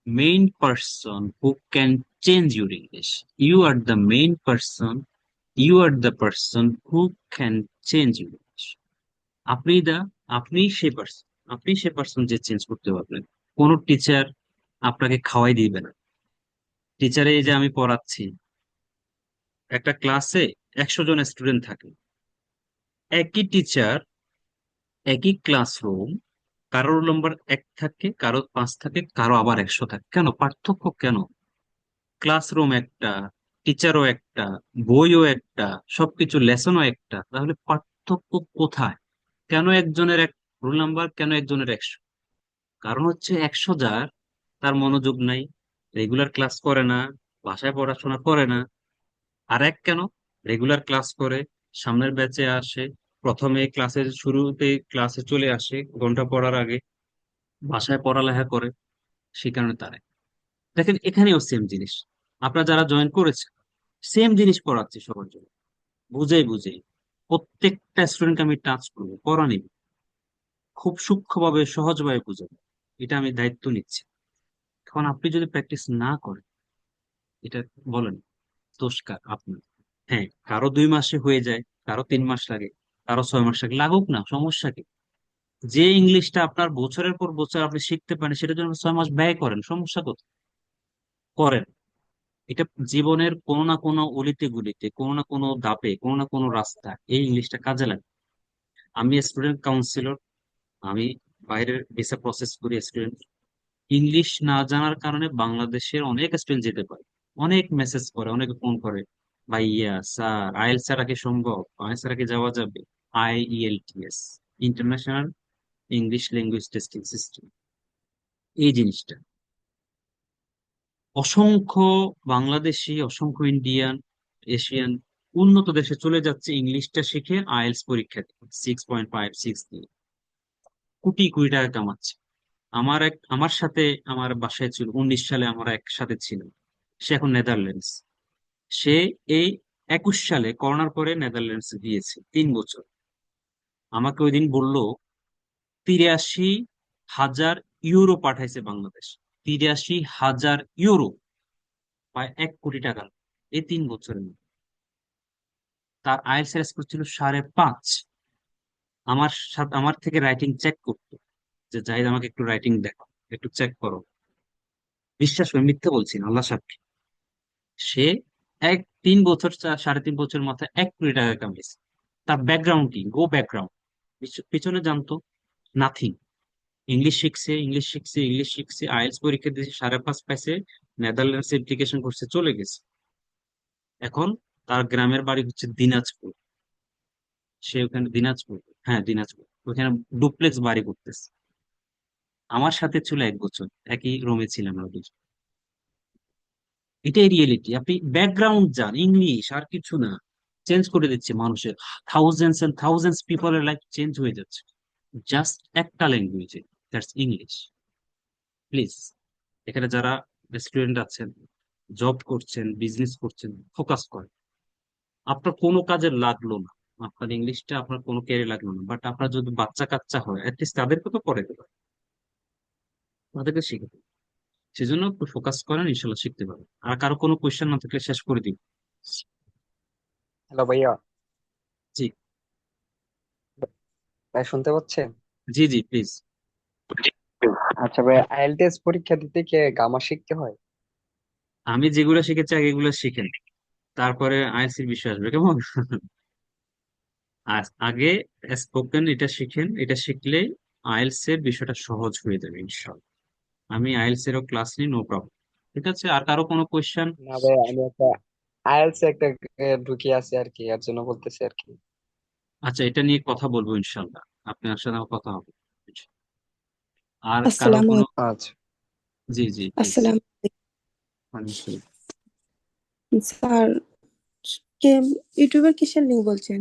Speaker 1: main person who can change your English. You are the main person, you are the person who can change your English. আপনি দা আপনি সে পার্সন, আপনি সে পার্সন যে চেঞ্জ করতে পারবেন। কোনো টিচার আপনাকে খাওয়াই দিবে না। টিচারে, এই যে আমি পড়াচ্ছি, একটা ক্লাসে 100 জন স্টুডেন্ট থাকে, একই টিচার, একই ক্লাসরুম, কারোর নম্বর 1 থাকে, কারো 5 থাকে, কারো আবার 100 থাকে। কেন পার্থক্য কেন? ক্লাসরুম একটা, টিচারও একটা, বইও একটা, সবকিছু লেসনও একটা, তাহলে পার্থক্য কোথায়? কেন একজনের রোল নাম্বার, কেন একজনের 100? কারণ হচ্ছে 100 যার, তার মনোযোগ নাই, রেগুলার ক্লাস করে না, বাসায় পড়াশোনা করে না। আর এক কেন, রেগুলার ক্লাস করে, সামনের ব্যাচে আসে, প্রথমে ক্লাসের শুরুতে ক্লাসে চলে আসে ঘন্টা পড়ার আগে, বাসায় পড়ালেখা করে, সেই কারণে তারা। দেখেন, এখানেও সেম জিনিস, আপনারা যারা জয়েন করেছে, সেম জিনিস পড়াচ্ছি সবার জন্য, বুঝেই বুঝেই প্রত্যেকটা স্টুডেন্টকে আমি টাচ করবো, পড়া নিব, খুব সূক্ষ্মভাবে সহজভাবে বুঝাবো, এটা আমি দায়িত্ব নিচ্ছি। এখন আপনি যদি প্র্যাকটিস না করেন, এটা বলেন দোষ কার? আপনার। হ্যাঁ, কারো 2 মাসে হয়ে যায়, কারো 3 মাস লাগে, কারো 6 মাস লাগে, লাগুক না, সমস্যা কি? যে ইংলিশটা আপনার বছরের পর বছর আপনি শিখতে পারেন, সেটার জন্য 6 মাস ব্যয় করেন, সমস্যা কোথায়? করেন। এটা জীবনের কোনো না কোনো অলিতে গুলিতে, কোনো না কোনো ধাপে, কোনো না কোনো রাস্তা এই ইংলিশটা কাজে লাগে। আমি স্টুডেন্ট কাউন্সিলর, আমি বাইরের ভিসা প্রসেস করি স্টুডেন্ট। ইংলিশ না জানার কারণে বাংলাদেশের অনেক স্টুডেন্ট যেতে পারে, অনেক মেসেজ করে, অনেকে ফোন করে, ভাইয়া স্যার আইএলটিএস ছাড়া কি সম্ভব, আইএলটিএস ছাড়া কি যাওয়া যাবে? IELTS, international English language testing system, এই জিনিসটা অসংখ্য বাংলাদেশি, অসংখ্য ইন্ডিয়ান, এশিয়ান উন্নত দেশে চলে যাচ্ছে ইংলিশটা শিখে, আইএলটিএস পরীক্ষা দিয়ে 6.5, 6 দিয়ে কোটি কোটি টাকা কামাচ্ছে। আমার সাথে, আমার বাসায় ছিল 19 সালে, আমরা একসাথে ছিলাম। সে এখন নেদারল্যান্ডস। সে এই 21 সালে করোনার পরে নেদারল্যান্ডস গিয়েছে 3 বছর। আমাকে ওই দিন বললো 83,000 ইউরো পাঠাইছে বাংলাদেশ। 83,000 ইউরো, প্রায় 1 কোটি টাকা, এই 3 বছরের মধ্যে। তার আইএলটিএস স্কোর ছিল 5.5। আমার থেকে রাইটিং চেক করতো, যে জাহিদ আমাকে একটু রাইটিং দেখো, একটু চেক করো। বিশ্বাস করে, মিথ্যে বলছি না, আল্লাহ সাক্ষী। সে 3 বছর, 3.5 বছর মাথায় 1 কোটি টাকা কামিয়েছে। তার ব্যাকগ্রাউন্ড কি? গো ব্যাকগ্রাউন্ড। পিছনে জানতো নাথিং। ইংলিশ শিখছে, ইংলিশ শিখছে, ইংলিশ শিখছে, আইএলটিএস পরীক্ষা দিয়েছে, 5.5 পাইছে, নেদারল্যান্ডস অ্যাপ্লিকেশন করছে, চলে গেছে। এখন তার গ্রামের বাড়ি হচ্ছে দিনাজপুর। সে ওখানে দিনাজপুর, হ্যাঁ দিনাজপুর, ওখানে ডুপ্লেক্স বাড়ি করতেছে। আমার সাথে ছিল 1 বছর, একই রুমে ছিলাম আমরা দুজন। এটাই রিয়েলিটি। আপনি ব্যাকগ্রাউন্ড যান, ইংলিশ আর কিছু না, চেঞ্জ করে দিচ্ছে মানুষের, থাউজেন্ডস এন্ড থাউজেন্ডস পিপলের লাইফ চেঞ্জ হয়ে যাচ্ছে, জাস্ট একটা ল্যাঙ্গুয়েজে, দ্যাটস ইংলিশ। প্লিজ, এখানে যারা স্টুডেন্ট আছেন, জব করছেন, বিজনেস করছেন, ফোকাস করেন। আপনার কোনো কাজে লাগলো না, আপনার ইংলিশটা আপনার কোনো ক্যারি লাগলো না, বাট আপনার যদি বাচ্চা কাচ্চা হয় অ্যাটলিস্ট তাদেরকে তো পড়ে দেবে, তাদেরকে শিখে দেবে। সেজন্য একটু ফোকাস করেন, ইনশাল্লাহ শিখতে পারবেন। আর কারো কোনো কোয়েশ্চেন না থাকলে শেষ করে দিন।
Speaker 7: হ্যালো ভাইয়া,
Speaker 1: জি
Speaker 7: ভাই শুনতে পাচ্ছেন?
Speaker 1: জি জি প্লিজ।
Speaker 7: আচ্ছা ভাই, আইএলটিএস পরীক্ষা দিতে কি গ্রামার শিখতে হয়?
Speaker 1: আমি যেগুলো শিখেছি আগে এগুলো শিখেন, তারপরে আইএলটিএস এর বিষয় আসবে, কেমন? আর আগে স্পোকেন এটা শিখেন, এটা শিখলে আইএলটিএস এর বিষয়টা সহজ হয়ে যাবে ইনশাল্লাহ। আমি আইএলটিএস এরও ক্লাস নিই, নো প্রবলেম। ঠিক আছে, আর কারো কোনো কোয়েশ্চেন?
Speaker 7: না ভাই, আমি একটা আইএলটিএস একটা ঢুকে আছি আর কি, এর জন্য বলতেছি আর কি।
Speaker 1: আচ্ছা, এটা নিয়ে কথা বলবো ইনশাল্লাহ, আপনার সাথে আমার কথা হবে। আর কারো
Speaker 10: আসসালামু
Speaker 1: কোনো?
Speaker 7: আচ্ছা,
Speaker 1: জি জি প্লিজ।
Speaker 10: আসসালাম স্যার, কে ইউটিউবের কিসের লিঙ্ক বলছেন?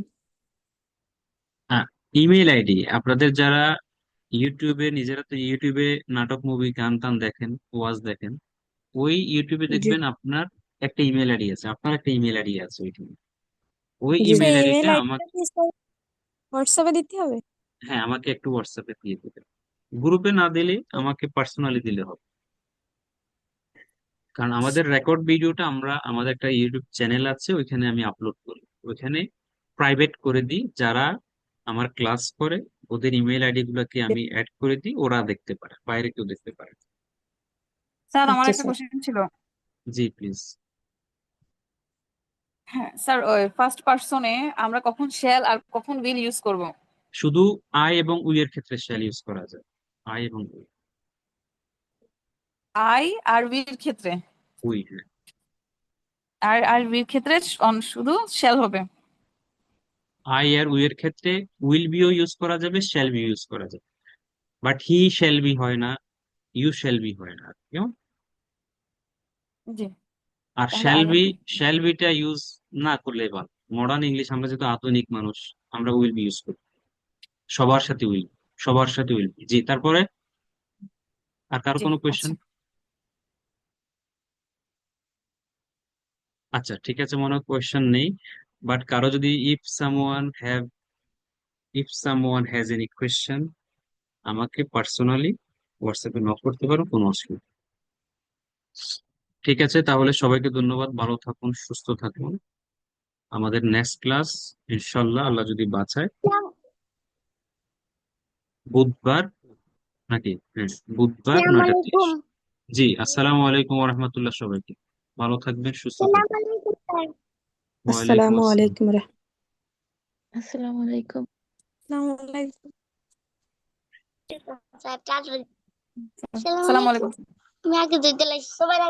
Speaker 1: হ্যাঁ, ইমেল আইডি আপনাদের যারা ইউটিউবে, নিজেরা তো ইউটিউবে নাটক মুভি গান টান দেখেন, ওয়াজ দেখেন, ওই ইউটিউবে
Speaker 10: জি
Speaker 1: দেখবেন আপনার একটা ইমেল আইডি আছে, আপনার একটা ইমেল আইডি আছে ওইখানে। ওই
Speaker 10: জি
Speaker 1: ইমেল
Speaker 8: সেই ইমেল
Speaker 1: আইডিটা
Speaker 8: আইডিটা
Speaker 1: আমাকে,
Speaker 8: কি হোয়াটসঅ্যাপে দিতে হবে?
Speaker 1: হ্যাঁ আমাকে একটু হোয়াটসঅ্যাপে দিয়ে দেবেন। গ্রুপে না দিলে আমাকে পার্সোনালি দিলে হবে। কারণ আমাদের রেকর্ড ভিডিওটা আমরা, আমাদের একটা ইউটিউব চ্যানেল আছে, ওইখানে আমি আপলোড করি, ওইখানে প্রাইভেট করে দিই। যারা আমার ক্লাস করে ওদের ইমেল আইডি গুলোকে আমি অ্যাড করে দিই, ওরা দেখতে পারে, বাইরে কেউ দেখতে পারে।
Speaker 3: স্যার আমার
Speaker 10: আচ্ছা
Speaker 3: একটা
Speaker 10: স্যার।
Speaker 3: কোশ্চেন ছিল।
Speaker 1: জি প্লিজ।
Speaker 3: হ্যাঁ স্যার, ওই ফার্স্ট পার্সনে আমরা কখন শ্যাল আর কখন উইল ইউজ করব?
Speaker 1: শুধু আই এবং উই এর ক্ষেত্রে শ্যাল ইউজ করা যায়। আই এবং
Speaker 3: আই আর উইল ক্ষেত্রে,
Speaker 1: উই, হ্যাঁ।
Speaker 3: আর উইল ক্ষেত্রে শুধু শ্যাল হবে।
Speaker 1: আই আর উই এর ক্ষেত্রে উইল বিও ইউজ করা যাবে, শ্যাল বি ইউজ করা যাবে, বাট হি শ্যাল বি হয় না, ইউ শ্যাল বি হয় না, কেমন?
Speaker 3: জি,
Speaker 1: আর
Speaker 3: তাহলে
Speaker 1: শ্যাল
Speaker 3: আগে
Speaker 1: বি, শ্যাল বিটা ইউজ না করলে ভালো। মডার্ন ইংলিশ, আমরা যেহেতু আধুনিক মানুষ, আমরা উইল বি ইউজ করি, সবার সাথে উইল, সবার সাথে উইল বি। জি, তারপরে আর কারো
Speaker 3: জি
Speaker 1: কোনো
Speaker 3: আচ্ছা।
Speaker 1: কোয়েশ্চেন? আচ্ছা ঠিক আছে, মনে হয় কোয়েশ্চেন নেই, বাট কারো যদি if someone has any question, আমাকে পার্সোনালি হোয়াটসঅ্যাপে নক করতে পারো, কোনো অসুবিধা নেই। ঠিক আছে, তাহলে সবাইকে ধন্যবাদ, ভালো থাকুন, সুস্থ থাকুন। আমাদের নেক্সট ক্লাস ইনশাল্লাহ, আল্লাহ যদি বাঁচায়, বুধবার, নাকি? হ্যাঁ, বুধবার
Speaker 5: আসসালামু
Speaker 1: 9টা 30।
Speaker 5: আলাইকুম।
Speaker 1: জি, আসসালামু আলাইকুম রহমতুল্লাহ, সবাইকে ভালো থাকবেন, সুস্থ
Speaker 5: আসসালামু
Speaker 1: থাকবেন।
Speaker 5: আলাইকুম স্যার।
Speaker 1: ওয়ালাইকুম
Speaker 10: আসসালামু
Speaker 1: আসসালাম।
Speaker 10: আলাইকুম
Speaker 3: আসসালামু আলাইকুম।
Speaker 8: আসসালামু আলাইকুম।
Speaker 5: স্যার, আসসালামু
Speaker 3: আসসালামু
Speaker 5: আলাইকুম।
Speaker 3: আলাইকুম।
Speaker 5: আমি আগে দিতে সবাই